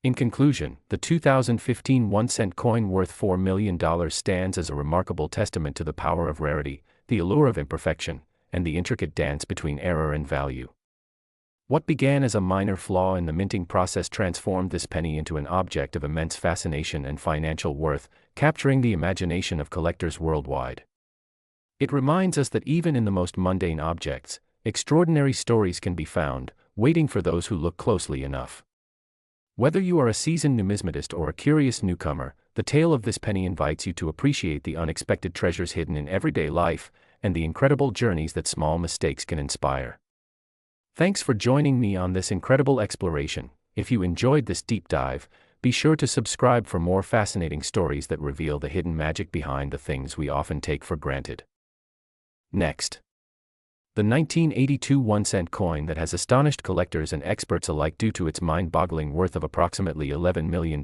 In conclusion, the 2015 1-cent coin worth $4 million stands as a remarkable testament to the power of rarity, the allure of imperfection, and the intricate dance between error and value. What began as a minor flaw in the minting process transformed this penny into an object of immense fascination and financial worth, capturing the imagination of collectors worldwide. It reminds us that even in the most mundane objects, extraordinary stories can be found, waiting for those who look closely enough. Whether you are a seasoned numismatist or a curious newcomer, the tale of this penny invites you to appreciate the unexpected treasures hidden in everyday life, and the incredible journeys that small mistakes can inspire. Thanks for joining me on this incredible exploration. If you enjoyed this deep dive, be sure to subscribe for more fascinating stories that reveal the hidden magic behind the things we often take for granted. Next, the 1982 1-cent coin that has astonished collectors and experts alike due to its mind-boggling worth of approximately $11 million,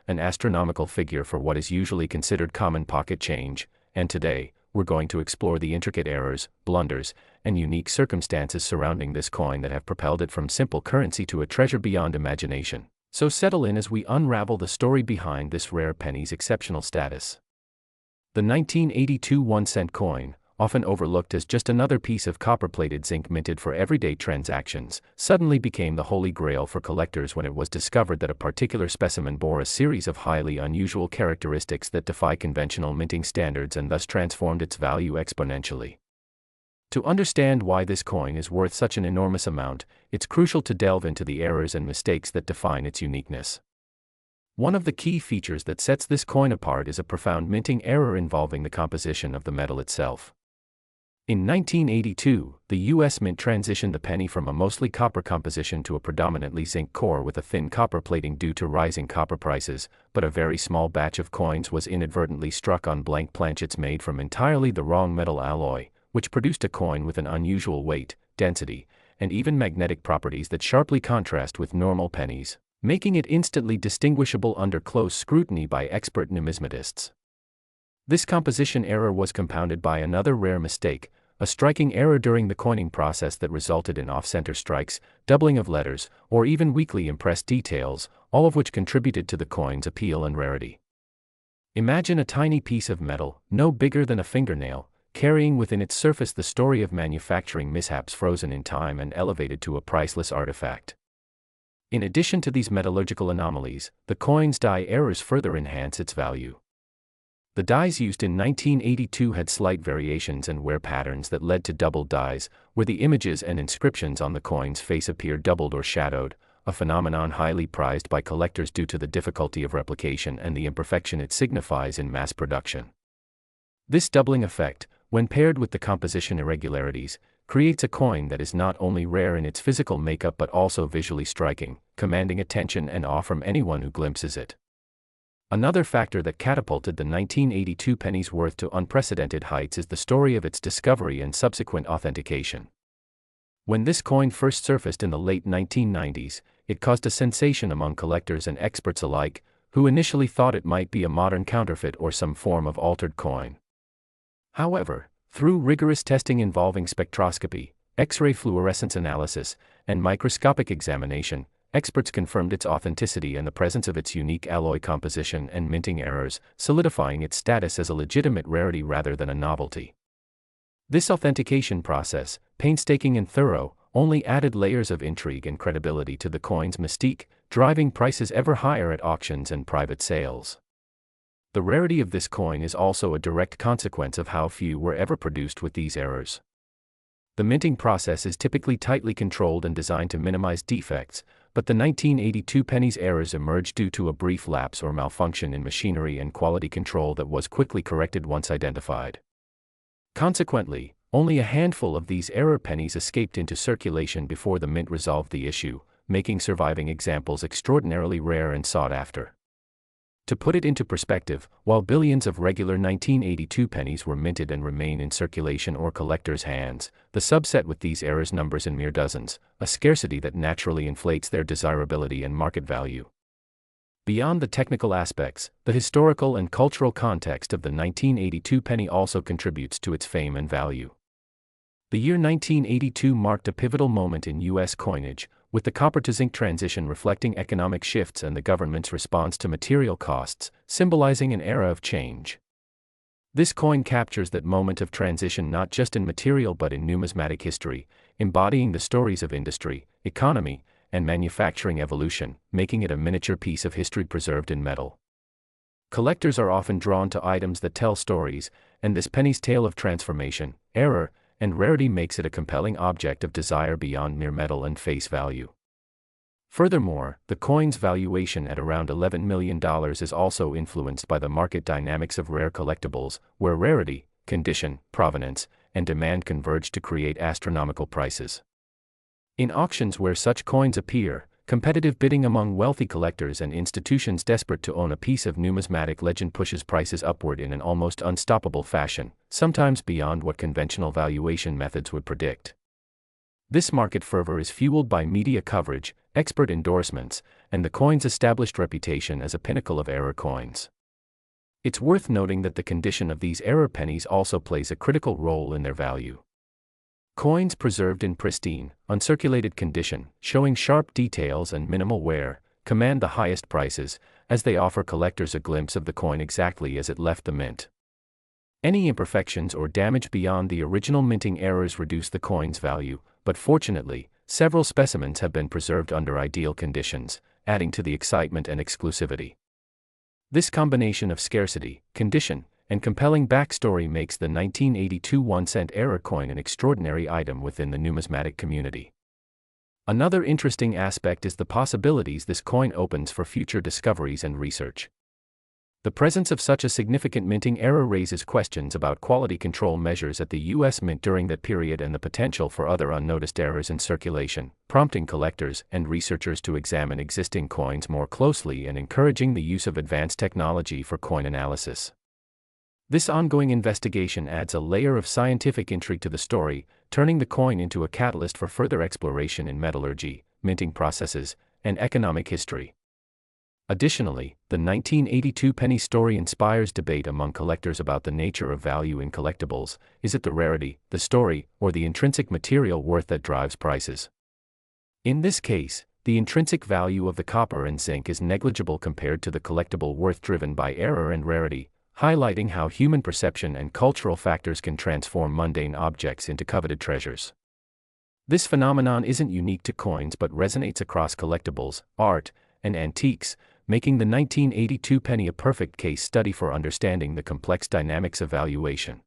an astronomical figure for what is usually considered common pocket change. And today, we're going to explore the intricate errors, blunders, and unique circumstances surrounding this coin that have propelled it from simple currency to a treasure beyond imagination. So settle in as we unravel the story behind this rare penny's exceptional status. The 1982 1-cent coin, often overlooked as just another piece of copper-plated zinc minted for everyday transactions, suddenly became the holy grail for collectors when it was discovered that a particular specimen bore a series of highly unusual characteristics that defy conventional minting standards and thus transformed its value exponentially. To understand why this coin is worth such an enormous amount, it's crucial to delve into the errors and mistakes that define its uniqueness. One of the key features that sets this coin apart is a profound minting error involving the composition of the metal itself. In 1982, the U.S. Mint transitioned the penny from a mostly copper composition to a predominantly zinc core with a thin copper plating due to rising copper prices, but a very small batch of coins was inadvertently struck on blank planchets made from entirely the wrong metal alloy, which produced a coin with an unusual weight, density, and even magnetic properties that sharply contrast with normal pennies, making it instantly distinguishable under close scrutiny by expert numismatists. This composition error was compounded by another rare mistake, a striking error during the coining process that resulted in off-center strikes, doubling of letters, or even weakly impressed details, all of which contributed to the coin's appeal and rarity. Imagine a tiny piece of metal, no bigger than a fingernail, carrying within its surface the story of manufacturing mishaps frozen in time and elevated to a priceless artifact. In addition to these metallurgical anomalies, the coin's die errors further enhance its value. The dies used in 1982 had slight variations and wear patterns that led to doubled dies, where the images and inscriptions on the coin's face appear doubled or shadowed, a phenomenon highly prized by collectors due to the difficulty of replication and the imperfection it signifies in mass production. This doubling effect, when paired with the composition irregularities, creates a coin that is not only rare in its physical makeup but also visually striking, commanding attention and awe from anyone who glimpses it. Another factor that catapulted the 1982 penny's worth to unprecedented heights is the story of its discovery and subsequent authentication. When this coin first surfaced in the late 1990s, it caused a sensation among collectors and experts alike, who initially thought it might be a modern counterfeit or some form of altered coin. However, through rigorous testing involving spectroscopy, X-ray fluorescence analysis, and microscopic examination, experts confirmed its authenticity and the presence of its unique alloy composition and minting errors, solidifying its status as a legitimate rarity rather than a novelty. This authentication process, painstaking and thorough, only added layers of intrigue and credibility to the coin's mystique, driving prices ever higher at auctions and private sales. The rarity of this coin is also a direct consequence of how few were ever produced with these errors. The minting process is typically tightly controlled and designed to minimize defects, but the 1982 penny's errors emerged due to a brief lapse or malfunction in machinery and quality control that was quickly corrected once identified. Consequently, only a handful of these error pennies escaped into circulation before the mint resolved the issue, making surviving examples extraordinarily rare and sought after. To put it into perspective, while billions of regular 1982 pennies were minted and remain in circulation or collectors' hands, the subset with these errors numbers in mere dozens, a scarcity that naturally inflates their desirability and market value. Beyond the technical aspects, the historical and cultural context of the 1982 penny also contributes to its fame and value. The year 1982 marked a pivotal moment in U.S. coinage, with the copper-to-zinc transition reflecting economic shifts and the government's response to material costs, symbolizing an era of change. This coin captures that moment of transition not just in material but in numismatic history, embodying the stories of industry, economy, and manufacturing evolution, making it a miniature piece of history preserved in metal. Collectors are often drawn to items that tell stories, and this penny's tale of transformation, error, and rarity makes it a compelling object of desire beyond mere metal and face value. Furthermore, the coin's valuation at around $11 million is also influenced by the market dynamics of rare collectibles, where rarity, condition, provenance, and demand converge to create astronomical prices. In auctions where such coins appear, competitive bidding among wealthy collectors and institutions desperate to own a piece of numismatic legend pushes prices upward in an almost unstoppable fashion, sometimes beyond what conventional valuation methods would predict. This market fervor is fueled by media coverage, expert endorsements, and the coin's established reputation as a pinnacle of error coins. It's worth noting that the condition of these error pennies also plays a critical role in their value. Coins preserved in pristine, uncirculated condition, showing sharp details and minimal wear, command the highest prices, as they offer collectors a glimpse of the coin exactly as it left the mint. Any imperfections or damage beyond the original minting errors reduce the coin's value, but fortunately, several specimens have been preserved under ideal conditions, adding to the excitement and exclusivity. This combination of scarcity, condition, and compelling backstory makes the 1982 1-cent error coin an extraordinary item within the numismatic community. Another interesting aspect is the possibilities this coin opens for future discoveries and research. The presence of such a significant minting error raises questions about quality control measures at the U.S. Mint during that period and the potential for other unnoticed errors in circulation, prompting collectors and researchers to examine existing coins more closely and encouraging the use of advanced technology for coin analysis. This ongoing investigation adds a layer of scientific intrigue to the story, turning the coin into a catalyst for further exploration in metallurgy, minting processes, and economic history. Additionally, the 1982 penny story inspires debate among collectors about the nature of value in collectibles. Is it the rarity, the story, or the intrinsic material worth that drives prices? In this case, the intrinsic value of the copper and zinc is negligible compared to the collectible worth driven by error and rarity, highlighting how human perception and cultural factors can transform mundane objects into coveted treasures. This phenomenon isn't unique to coins but resonates across collectibles, art, and antiques, making the 1982 penny a perfect case study for understanding the complex dynamics of valuation.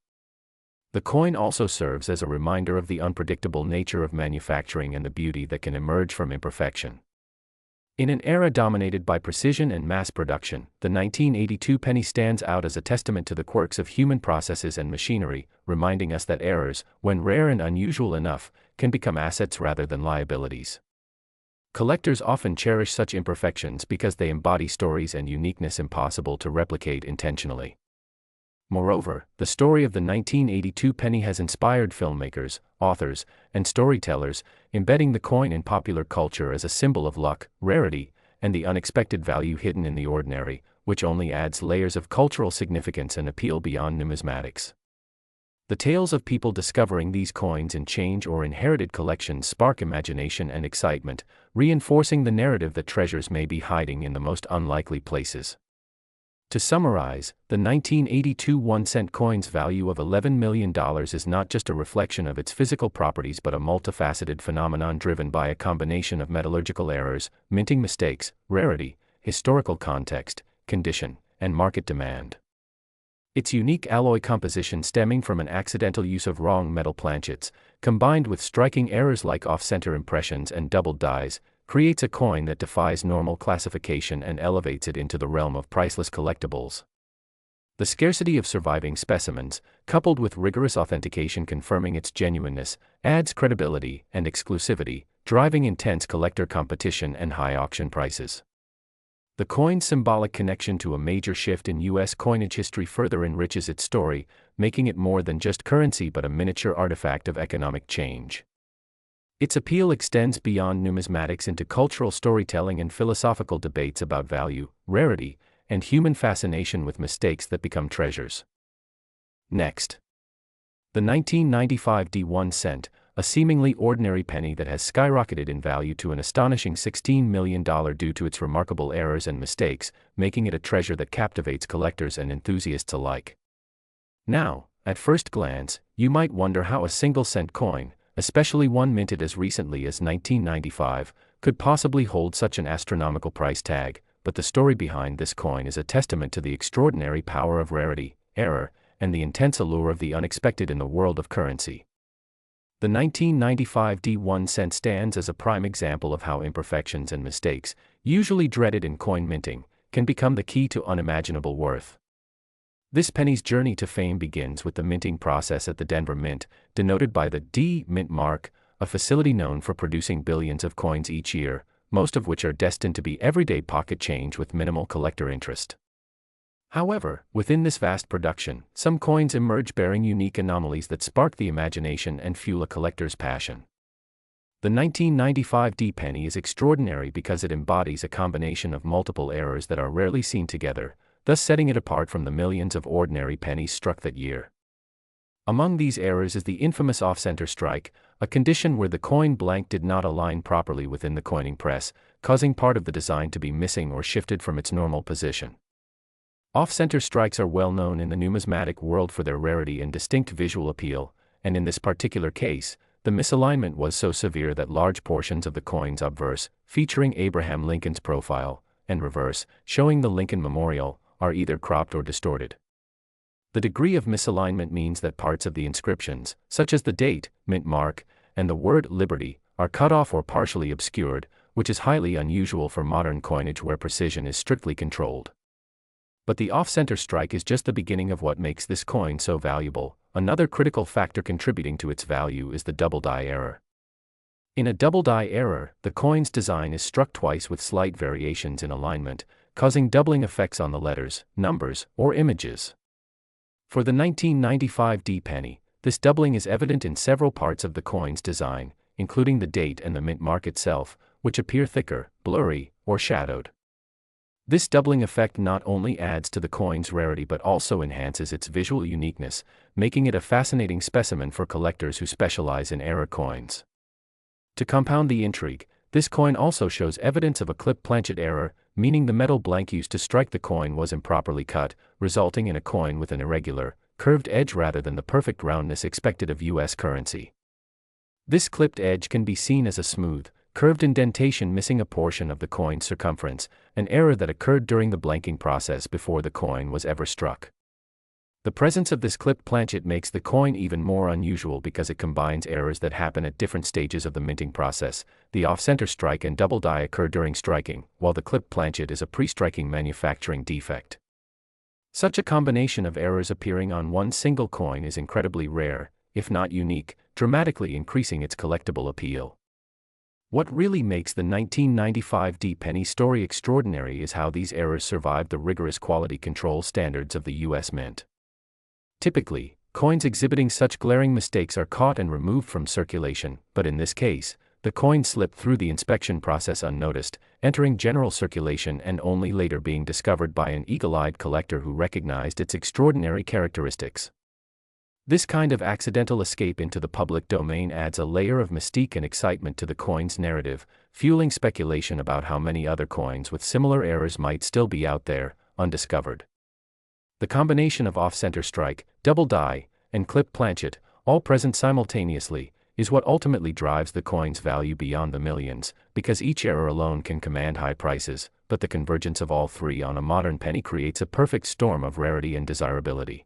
The coin also serves as a reminder of the unpredictable nature of manufacturing and the beauty that can emerge from imperfection. In an era dominated by precision and mass production, the 1982 penny stands out as a testament to the quirks of human processes and machinery, reminding us that errors, when rare and unusual enough, can become assets rather than liabilities. Collectors often cherish such imperfections because they embody stories and uniqueness impossible to replicate intentionally. Moreover, the story of the 1982 penny has inspired filmmakers, authors, and storytellers, embedding the coin in popular culture as a symbol of luck, rarity, and the unexpected value hidden in the ordinary, which only adds layers of cultural significance and appeal beyond numismatics. The tales of people discovering these coins in change or inherited collections spark imagination and excitement, reinforcing the narrative that treasures may be hiding in the most unlikely places. To summarize, the 1982 1-cent coin's value of $11 million is not just a reflection of its physical properties but a multifaceted phenomenon driven by a combination of metallurgical errors, minting mistakes, rarity, historical context, condition, and market demand. Its unique alloy composition stemming from an accidental use of wrong metal planchets, combined with striking errors like off-center impressions and doubled dies, creates a coin that defies normal classification and elevates it into the realm of priceless collectibles. The scarcity of surviving specimens, coupled with rigorous authentication confirming its genuineness, adds credibility and exclusivity, driving intense collector competition and high auction prices. The coin's symbolic connection to a major shift in U.S. coinage history further enriches its story, making it more than just currency but a miniature artifact of economic change. Its appeal extends beyond numismatics into cultural storytelling and philosophical debates about value, rarity, and human fascination with mistakes that become treasures. Next, the 1995 D1 cent, a seemingly ordinary penny that has skyrocketed in value to an astonishing $16 million due to its remarkable errors and mistakes, making it a treasure that captivates collectors and enthusiasts alike. Now, at first glance, you might wonder how a single-cent coin, especially one minted as recently as 1995, could possibly hold such an astronomical price tag, but the story behind this coin is a testament to the extraordinary power of rarity, error, and the intense allure of the unexpected in the world of currency. The 1995 D1 cent stands as a prime example of how imperfections and mistakes, usually dreaded in coin minting, can become the key to unimaginable worth. This penny's journey to fame begins with the minting process at the Denver Mint, denoted by the D Mint mark, a facility known for producing billions of coins each year, most of which are destined to be everyday pocket change with minimal collector interest. However, within this vast production, some coins emerge bearing unique anomalies that spark the imagination and fuel a collector's passion. The 1995 D penny is extraordinary because it embodies a combination of multiple errors that are rarely seen together, thus setting it apart from the millions of ordinary pennies struck that year. Among these errors is the infamous off-center strike, a condition where the coin blank did not align properly within the coining press, causing part of the design to be missing or shifted from its normal position. Off-center strikes are well known in the numismatic world for their rarity and distinct visual appeal, and in this particular case, the misalignment was so severe that large portions of the coin's obverse, featuring Abraham Lincoln's profile, and reverse, showing the Lincoln Memorial, are either cropped or distorted. The degree of misalignment means that parts of the inscriptions, such as the date, mint mark, and the word liberty, are cut off or partially obscured, which is highly unusual for modern coinage where precision is strictly controlled. But the off-center strike is just the beginning of what makes this coin so valuable. Another critical factor contributing to its value is the double die error. In a double die error, the coin's design is struck twice with slight variations in alignment, causing doubling effects on the letters, numbers, or images. For the 1995 D penny, this doubling is evident in several parts of the coin's design, including the date and the mint mark itself, which appear thicker, blurry, or shadowed. This doubling effect not only adds to the coin's rarity but also enhances its visual uniqueness, making it a fascinating specimen for collectors who specialize in error coins. To compound the intrigue, this coin also shows evidence of a clip planchet error, meaning the metal blank used to strike the coin was improperly cut, resulting in a coin with an irregular, curved edge rather than the perfect roundness expected of U.S. currency. This clipped edge can be seen as a smooth, curved indentation missing a portion of the coin's circumference, an error that occurred during the blanking process before the coin was ever struck. The presence of this clipped planchet makes the coin even more unusual because it combines errors that happen at different stages of the minting process. The off-center strike and double die occur during striking, while the clipped planchet is a pre-striking manufacturing defect. Such a combination of errors appearing on one single coin is incredibly rare, if not unique, dramatically increasing its collectible appeal. What really makes the 1995 D penny story extraordinary is how these errors survived the rigorous quality control standards of the U.S. Mint. Typically, coins exhibiting such glaring mistakes are caught and removed from circulation, but in this case, the coin slipped through the inspection process unnoticed, entering general circulation and only later being discovered by an eagle-eyed collector who recognized its extraordinary characteristics. This kind of accidental escape into the public domain adds a layer of mystique and excitement to the coin's narrative, fueling speculation about how many other coins with similar errors might still be out there, undiscovered. The combination of off-center strike, double die, and clip planchet, all present simultaneously, is what ultimately drives the coin's value beyond the millions, because each error alone can command high prices, but the convergence of all three on a modern penny creates a perfect storm of rarity and desirability.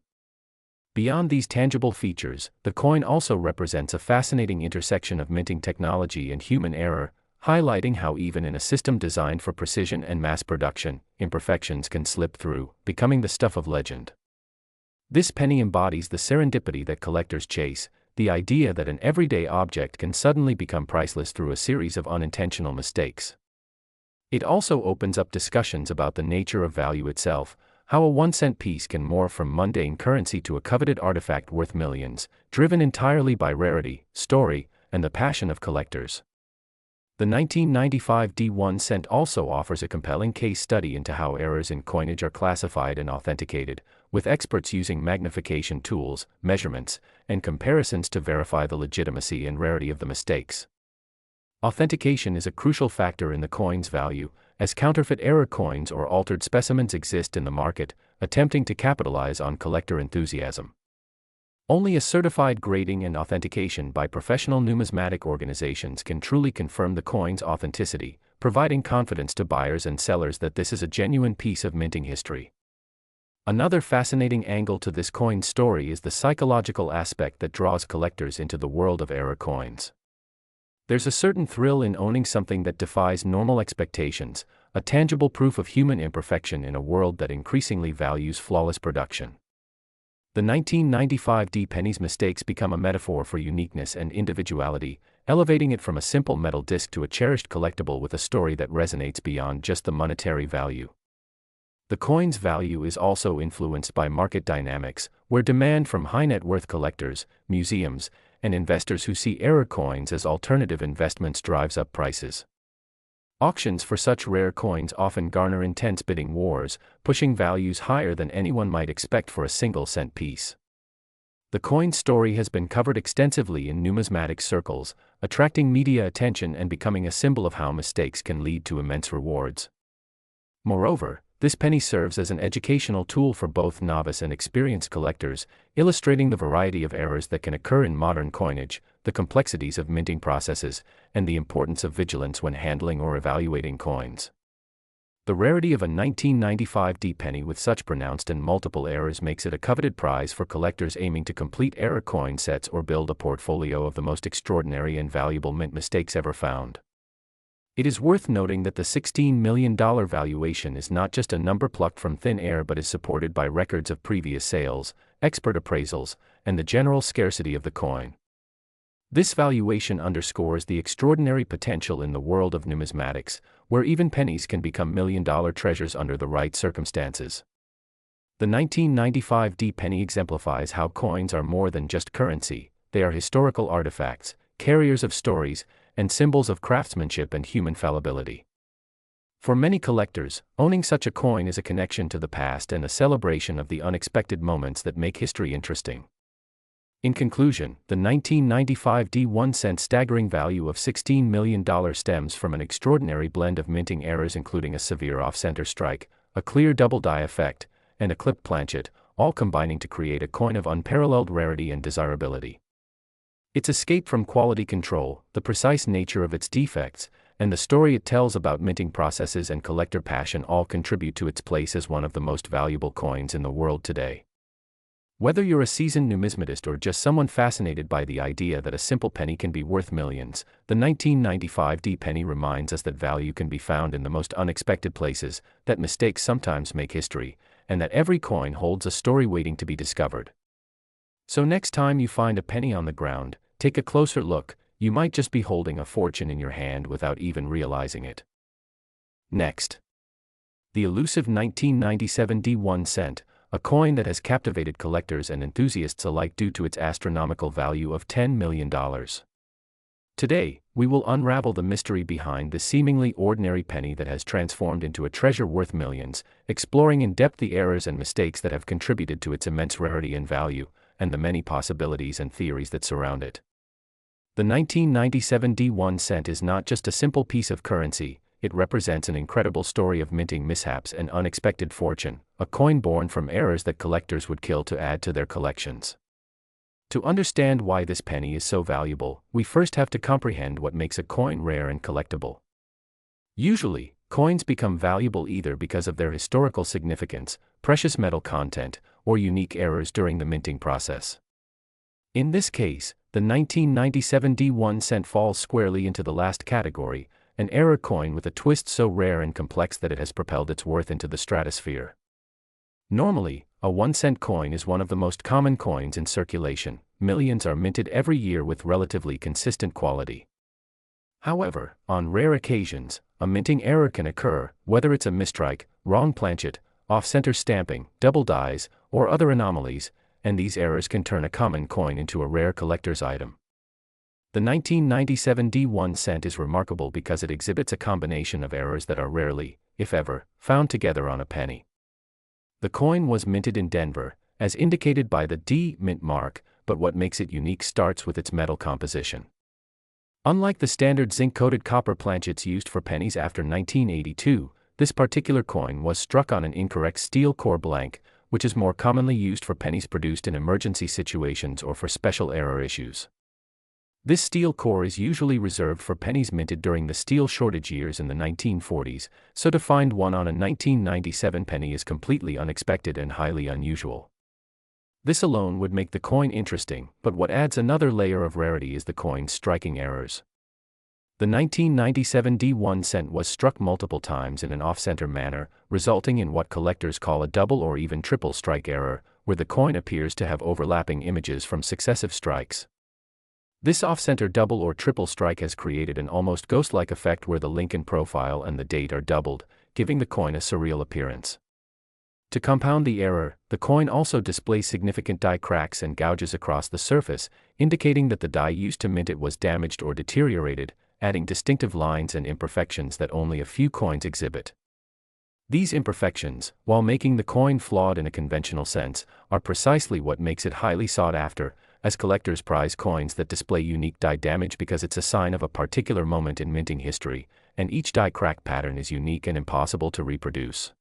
Beyond these tangible features, the coin also represents a fascinating intersection of minting technology and human error, highlighting how even in a system designed for precision and mass production, imperfections can slip through, becoming the stuff of legend. This penny embodies the serendipity that collectors chase, the idea that an everyday object can suddenly become priceless through a series of unintentional mistakes. It also opens up discussions about the nature of value itself, how a 1-cent piece can morph from mundane currency to a coveted artifact worth millions, driven entirely by rarity, story, and the passion of collectors. The 1995 D1 cent also offers a compelling case study into how errors in coinage are classified and authenticated, with experts using magnification tools, measurements, and comparisons to verify the legitimacy and rarity of the mistakes. Authentication is a crucial factor in the coin's value, as counterfeit error coins or altered specimens exist in the market, attempting to capitalize on collector enthusiasm. Only a certified grading and authentication by professional numismatic organizations can truly confirm the coin's authenticity, providing confidence to buyers and sellers that this is a genuine piece of minting history. Another fascinating angle to this coin story is the psychological aspect that draws collectors into the world of error coins. There's a certain thrill in owning something that defies normal expectations, a tangible proof of human imperfection in a world that increasingly values flawless production. The 1995 D penny's mistakes become a metaphor for uniqueness and individuality, elevating it from a simple metal disc to a cherished collectible with a story that resonates beyond just the monetary value. The coin's value is also influenced by market dynamics, where demand from high-net-worth collectors, museums, and investors who see error coins as alternative investments drives up prices. Auctions for such rare coins often garner intense bidding wars, pushing values higher than anyone might expect for a single-cent piece. The coin story has been covered extensively in numismatic circles, attracting media attention and becoming a symbol of how mistakes can lead to immense rewards. Moreover, this penny serves as an educational tool for both novice and experienced collectors, illustrating the variety of errors that can occur in modern coinage, the complexities of minting processes, and the importance of vigilance when handling or evaluating coins. The rarity of a 1995 D penny with such pronounced and multiple errors makes it a coveted prize for collectors aiming to complete error coin sets or build a portfolio of the most extraordinary and valuable mint mistakes ever found. It is worth noting that the $16 million valuation is not just a number plucked from thin air but is supported by records of previous sales, expert appraisals, and the general scarcity of the coin. This valuation underscores the extraordinary potential in the world of numismatics, where even pennies can become million-dollar treasures under the right circumstances. The 1995 D penny exemplifies how coins are more than just currency, they are historical artifacts, carriers of stories, and symbols of craftsmanship and human fallibility. For many collectors, owning such a coin is a connection to the past and a celebration of the unexpected moments that make history interesting. In conclusion, the 1995 D 1-cent staggering value of $16 million stems from an extraordinary blend of minting errors including a severe off-center strike, a clear double-die effect, and a clipped planchet, all combining to create a coin of unparalleled rarity and desirability. Its escape from quality control, the precise nature of its defects, and the story it tells about minting processes and collector passion all contribute to its place as one of the most valuable coins in the world today. Whether you're a seasoned numismatist or just someone fascinated by the idea that a simple penny can be worth millions, the 1995 D penny reminds us that value can be found in the most unexpected places, that mistakes sometimes make history, and that every coin holds a story waiting to be discovered. So next time you find a penny on the ground, take a closer look, you might just be holding a fortune in your hand without even realizing it. Next. The elusive 1997 D 1 cent, a coin that has captivated collectors and enthusiasts alike due to its astronomical value of $10 million. Today, we will unravel the mystery behind the seemingly ordinary penny that has transformed into a treasure worth millions, exploring in depth the errors and mistakes that have contributed to its immense rarity and value, and the many possibilities and theories that surround it. The 1997 D 1 cent is not just a simple piece of currency, it represents an incredible story of minting mishaps and unexpected fortune, a coin born from errors that collectors would kill to add to their collections. To understand why this penny is so valuable, we first have to comprehend what makes a coin rare and collectible. Usually, coins become valuable either because of their historical significance, precious metal content, or unique errors during the minting process. In this case, the 1997 D 1 cent falls squarely into the last category, an error coin with a twist so rare and complex that it has propelled its worth into the stratosphere. Normally, a 1-cent coin is one of the most common coins in circulation. Millions are minted every year with relatively consistent quality. However, on rare occasions, a minting error can occur, whether it's a mistrike, wrong planchet, off-center stamping, double dies, or other anomalies, and these errors can turn a common coin into a rare collector's item. The 1997 D 1 cent is remarkable because it exhibits a combination of errors that are rarely, if ever, found together on a penny. The coin was minted in Denver, as indicated by the D mint mark, but what makes it unique starts with its metal composition. Unlike the standard zinc-coated copper planchets used for pennies after 1982, this particular coin was struck on an incorrect steel core blank, which is more commonly used for pennies produced in emergency situations or for special error issues. This steel core is usually reserved for pennies minted during the steel shortage years in the 1940s, so to find one on a 1997 penny is completely unexpected and highly unusual. This alone would make the coin interesting, but what adds another layer of rarity is the coin's striking errors. The 1997 D1 cent was struck multiple times in an off-center manner, resulting in what collectors call a double or even triple strike error, where the coin appears to have overlapping images from successive strikes. This off-center double or triple strike has created an almost ghost-like effect where the Lincoln profile and the date are doubled, giving the coin a surreal appearance. To compound the error, the coin also displays significant die cracks and gouges across the surface, indicating that the die used to mint it was damaged or deteriorated, adding distinctive lines and imperfections that only a few coins exhibit. These imperfections, while making the coin flawed in a conventional sense, are precisely what makes it highly sought after, as collectors prize coins that display unique die damage because it's a sign of a particular moment in minting history, and each die crack pattern is unique and impossible to reproduce.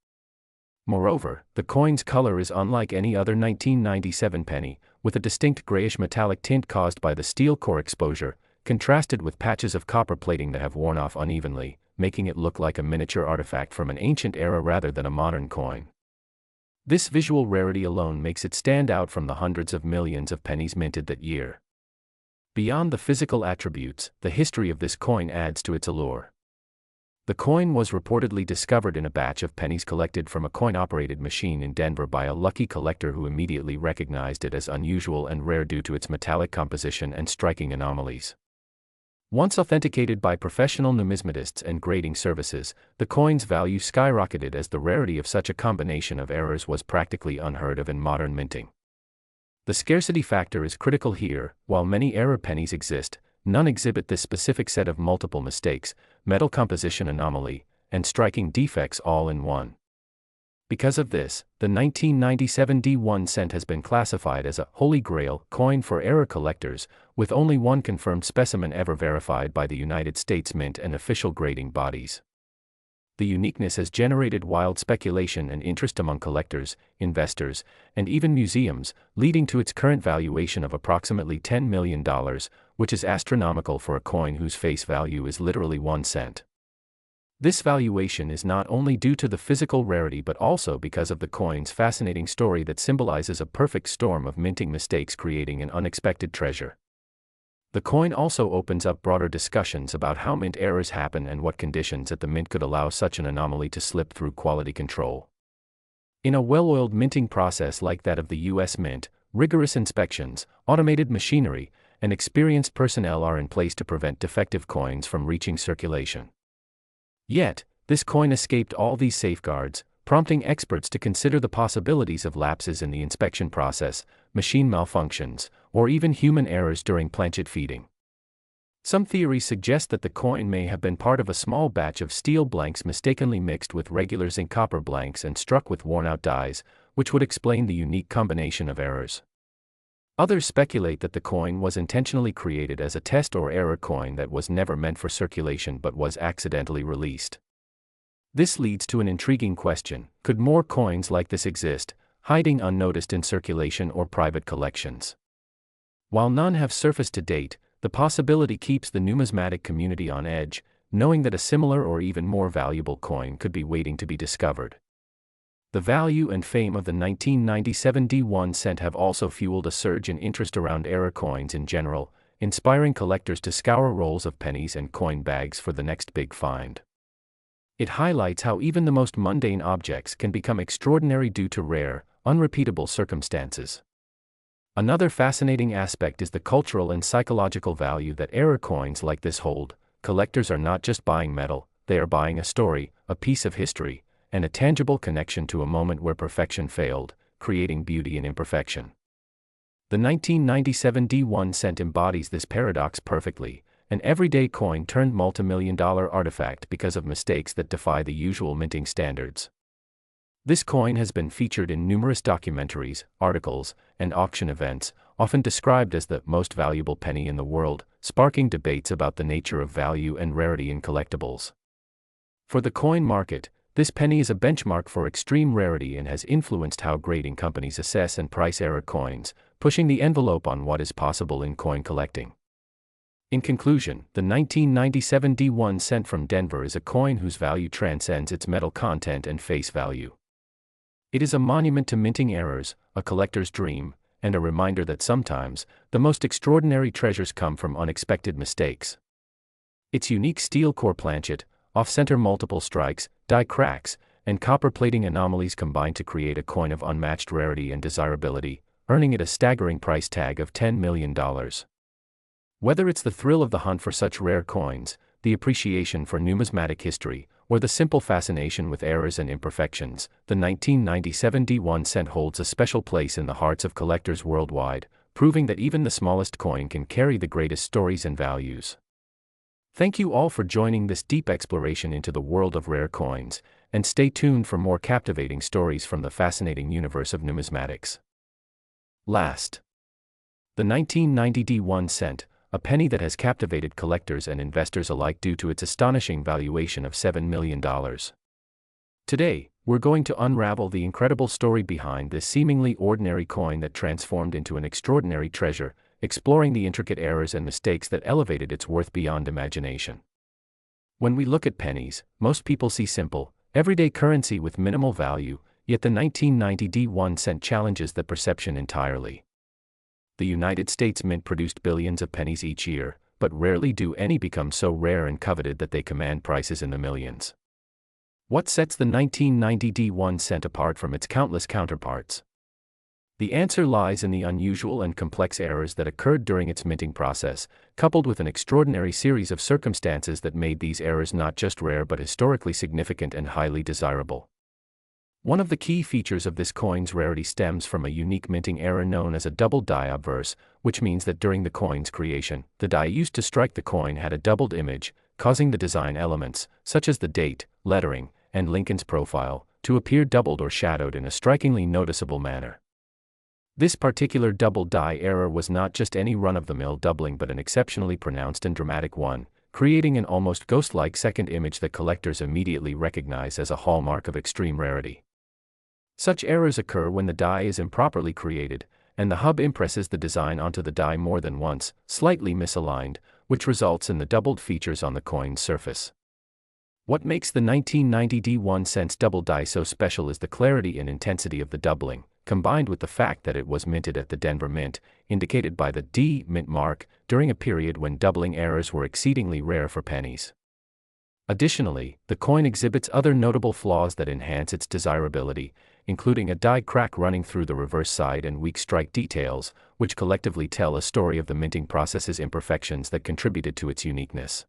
Moreover, the coin's color is unlike any other 1997 penny, with a distinct grayish metallic tint caused by the steel core exposure, contrasted with patches of copper plating that have worn off unevenly, making it look like a miniature artifact from an ancient era rather than a modern coin. This visual rarity alone makes it stand out from the hundreds of millions of pennies minted that year. Beyond the physical attributes, the history of this coin adds to its allure. The coin was reportedly discovered in a batch of pennies collected from a coin-operated machine in Denver by a lucky collector who immediately recognized it as unusual and rare due to its metallic composition and striking anomalies. Once authenticated by professional numismatists and grading services, the coin's value skyrocketed as the rarity of such a combination of errors was practically unheard of in modern minting. The scarcity factor is critical here. While many error pennies exist, none exhibit this specific set of multiple mistakes, metal composition anomaly, and striking defects all in one. Because of this, the 1997 D1 cent has been classified as a Holy Grail coin for error collectors, with only one confirmed specimen ever verified by the United States Mint and official grading bodies. The uniqueness has generated wild speculation and interest among collectors, investors, and even museums, leading to its current valuation of approximately $10 million, which is astronomical for a coin whose face value is literally 1 cent. This valuation is not only due to the physical rarity but also because of the coin's fascinating story that symbolizes a perfect storm of minting mistakes creating an unexpected treasure. The coin also opens up broader discussions about how mint errors happen and what conditions at the mint could allow such an anomaly to slip through quality control. In a well-oiled minting process like that of the U.S. Mint, rigorous inspections, automated machinery, and experienced personnel are in place to prevent defective coins from reaching circulation. Yet, this coin escaped all these safeguards, prompting experts to consider the possibilities of lapses in the inspection process, machine malfunctions, or even human errors during planchet feeding. Some theories suggest that the coin may have been part of a small batch of steel blanks mistakenly mixed with regular zinc copper blanks and struck with worn-out dies, which would explain the unique combination of errors. Others speculate that the coin was intentionally created as a test or error coin that was never meant for circulation but was accidentally released. This leads to an intriguing question: could more coins like this exist, hiding unnoticed in circulation or private collections? While none have surfaced to date, the possibility keeps the numismatic community on edge, knowing that a similar or even more valuable coin could be waiting to be discovered. The value and fame of the 1997 D1 cent have also fueled a surge in interest around error coins in general, inspiring collectors to scour rolls of pennies and coin bags for the next big find. It highlights how even the most mundane objects can become extraordinary due to rare, unrepeatable circumstances. Another fascinating aspect is the cultural and psychological value that error coins like this hold. Collectors are not just buying metal, they are buying a story, a piece of history, and a tangible connection to a moment where perfection failed, creating beauty in imperfection. The 1997 D1 cent embodies this paradox perfectly, an everyday coin turned multimillion-dollar artifact because of mistakes that defy the usual minting standards. This coin has been featured in numerous documentaries, articles, and auction events, often described as the most valuable penny in the world, sparking debates about the nature of value and rarity in collectibles. For the coin market, this penny is a benchmark for extreme rarity and has influenced how grading companies assess and price error coins, pushing the envelope on what is possible in coin collecting. In conclusion, the 1997 D1 cent from Denver is a coin whose value transcends its metal content and face value. It is a monument to minting errors, a collector's dream, and a reminder that sometimes, the most extraordinary treasures come from unexpected mistakes. Its unique steel core planchet, off-center multiple strikes, die cracks, and copper plating anomalies combine to create a coin of unmatched rarity and desirability, earning it a staggering price tag of $10 million. Whether it's the thrill of the hunt for such rare coins, the appreciation for numismatic history, or the simple fascination with errors and imperfections, the 1997 D1 cent holds a special place in the hearts of collectors worldwide, proving that even the smallest coin can carry the greatest stories and values. Thank you all for joining this deep exploration into the world of rare coins, and stay tuned for more captivating stories from the fascinating universe of numismatics. Last, the 1990 D1 cent, a penny that has captivated collectors and investors alike due to its astonishing valuation of $7 million. Today, we're going to unravel the incredible story behind this seemingly ordinary coin that transformed into an extraordinary treasure, exploring the intricate errors and mistakes that elevated its worth beyond imagination. When we look at pennies, most people see simple, everyday currency with minimal value, yet the 1990 D1 cent challenges that perception entirely. The United States Mint produced billions of pennies each year, but rarely do any become so rare and coveted that they command prices in the millions. What sets the 1990 D1 cent apart from its countless counterparts? The answer lies in the unusual and complex errors that occurred during its minting process, coupled with an extraordinary series of circumstances that made these errors not just rare but historically significant and highly desirable. One of the key features of this coin's rarity stems from a unique minting error known as a doubled die obverse, which means that during the coin's creation, the die used to strike the coin had a doubled image, causing the design elements, such as the date, lettering, and Lincoln's profile, to appear doubled or shadowed in a strikingly noticeable manner. This particular double die error was not just any run-of-the-mill doubling but an exceptionally pronounced and dramatic one, creating an almost ghost-like second image that collectors immediately recognize as a hallmark of extreme rarity. Such errors occur when the die is improperly created, and the hub impresses the design onto the die more than once, slightly misaligned, which results in the doubled features on the coin's surface. What makes the 1990 D1 cent's double die so special is the clarity and intensity of the doubling, combined with the fact that it was minted at the Denver Mint, indicated by the D mint mark, during a period when doubling errors were exceedingly rare for pennies. Additionally, the coin exhibits other notable flaws that enhance its desirability, including a die crack running through the reverse side and weak strike details, which collectively tell a story of the minting process's imperfections that contributed to its uniqueness.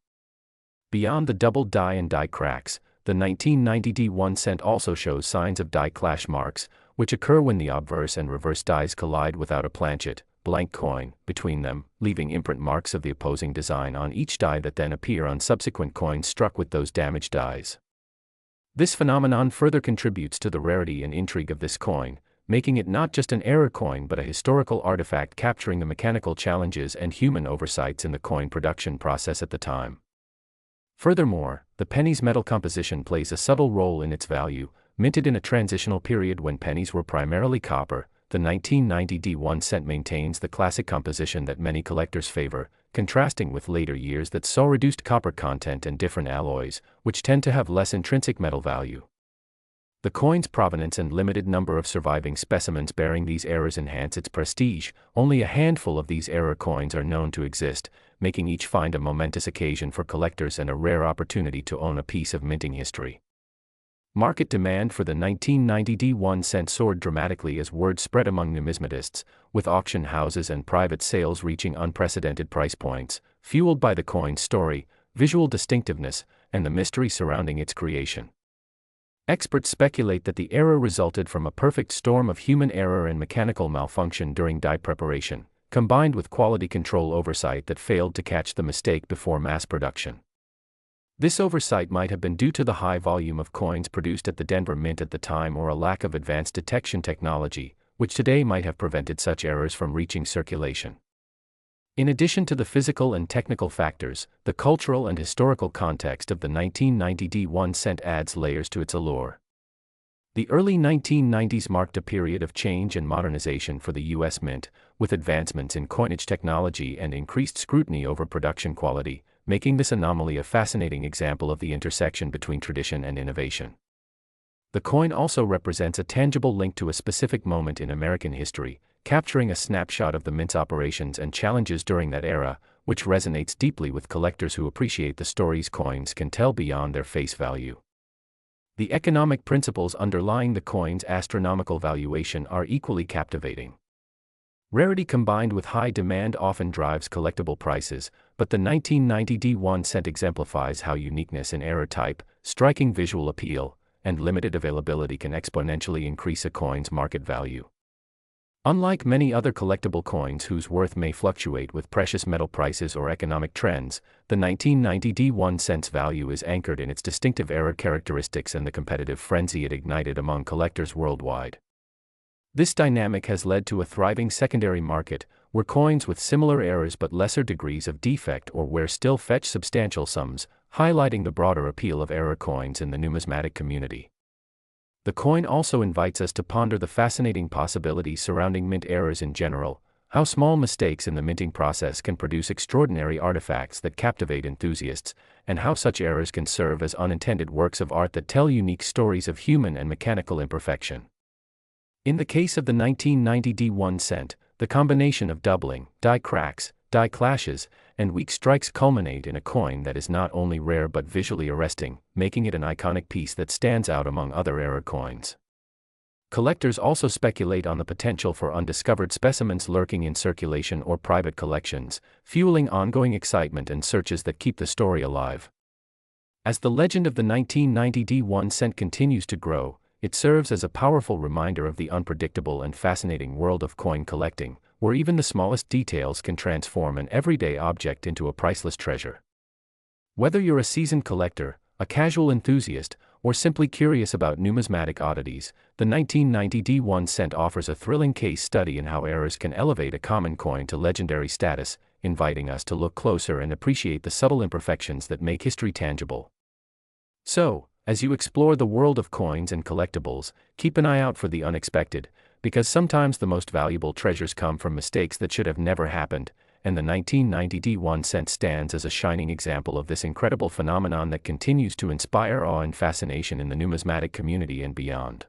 Beyond the double die and die cracks, the 1990 D1 cent also shows signs of die clash marks, which occur when the obverse and reverse dies collide without a planchet, blank coin, between them, leaving imprint marks of the opposing design on each die that then appear on subsequent coins struck with those damaged dies. This phenomenon further contributes to the rarity and intrigue of this coin, making it not just an error coin but a historical artifact capturing the mechanical challenges and human oversights in the coin production process at the time. Furthermore, the penny's metal composition plays a subtle role in its value. Minted in a transitional period when pennies were primarily copper, the 1990 D1 cent maintains the classic composition that many collectors favor, contrasting with later years that saw reduced copper content and different alloys, which tend to have less intrinsic metal value. The coin's provenance and limited number of surviving specimens bearing these errors enhance its prestige. Only a handful of these error coins are known to exist, making each find a momentous occasion for collectors and a rare opportunity to own a piece of minting history. Market demand for the 1990 D1 cent soared dramatically as word spread among numismatists, with auction houses and private sales reaching unprecedented price points, fueled by the coin's story, visual distinctiveness, and the mystery surrounding its creation. Experts speculate that the error resulted from a perfect storm of human error and mechanical malfunction during die preparation, combined with quality control oversight that failed to catch the mistake before mass production. This oversight might have been due to the high volume of coins produced at the Denver Mint at the time or a lack of advanced detection technology, which today might have prevented such errors from reaching circulation. In addition to the physical and technical factors, the cultural and historical context of the 1990 D1 cent adds layers to its allure. The early 1990s marked a period of change and modernization for the U.S. Mint, with advancements in coinage technology and increased scrutiny over production quality, making this anomaly a fascinating example of the intersection between tradition and innovation. The coin also represents a tangible link to a specific moment in American history, capturing a snapshot of the mint's operations and challenges during that era, which resonates deeply with collectors who appreciate the stories coins can tell beyond their face value. The economic principles underlying the coin's astronomical valuation are equally captivating. Rarity combined with high demand often drives collectible prices, but the 1990 D1 cent exemplifies how uniqueness in error type, striking visual appeal, and limited availability can exponentially increase a coin's market value. Unlike many other collectible coins whose worth may fluctuate with precious metal prices or economic trends, the 1990 D1 cent's value is anchored in its distinctive error characteristics and the competitive frenzy it ignited among collectors worldwide. This dynamic has led to a thriving secondary market, where coins with similar errors but lesser degrees of defect or wear still fetch substantial sums, highlighting the broader appeal of error coins in the numismatic community. The coin also invites us to ponder the fascinating possibilities surrounding mint errors in general, how small mistakes in the minting process can produce extraordinary artifacts that captivate enthusiasts, and how such errors can serve as unintended works of art that tell unique stories of human and mechanical imperfection. In the case of the 1990 D1 cent, the combination of doubling, die cracks, die clashes, and weak strikes culminate in a coin that is not only rare but visually arresting, making it an iconic piece that stands out among other error coins. Collectors also speculate on the potential for undiscovered specimens lurking in circulation or private collections, fueling ongoing excitement and searches that keep the story alive. As the legend of the 1990 D1 cent continues to grow, it serves as a powerful reminder of the unpredictable and fascinating world of coin collecting, where even the smallest details can transform an everyday object into a priceless treasure. Whether you're a seasoned collector, a casual enthusiast, or simply curious about numismatic oddities, the 1990 D1 cent offers a thrilling case study in how errors can elevate a common coin to legendary status, inviting us to look closer and appreciate the subtle imperfections that make history tangible. So, as you explore the world of coins and collectibles, keep an eye out for the unexpected, because sometimes the most valuable treasures come from mistakes that should have never happened, and the 1990 D1 cent stands as a shining example of this incredible phenomenon that continues to inspire awe and fascination in the numismatic community and beyond.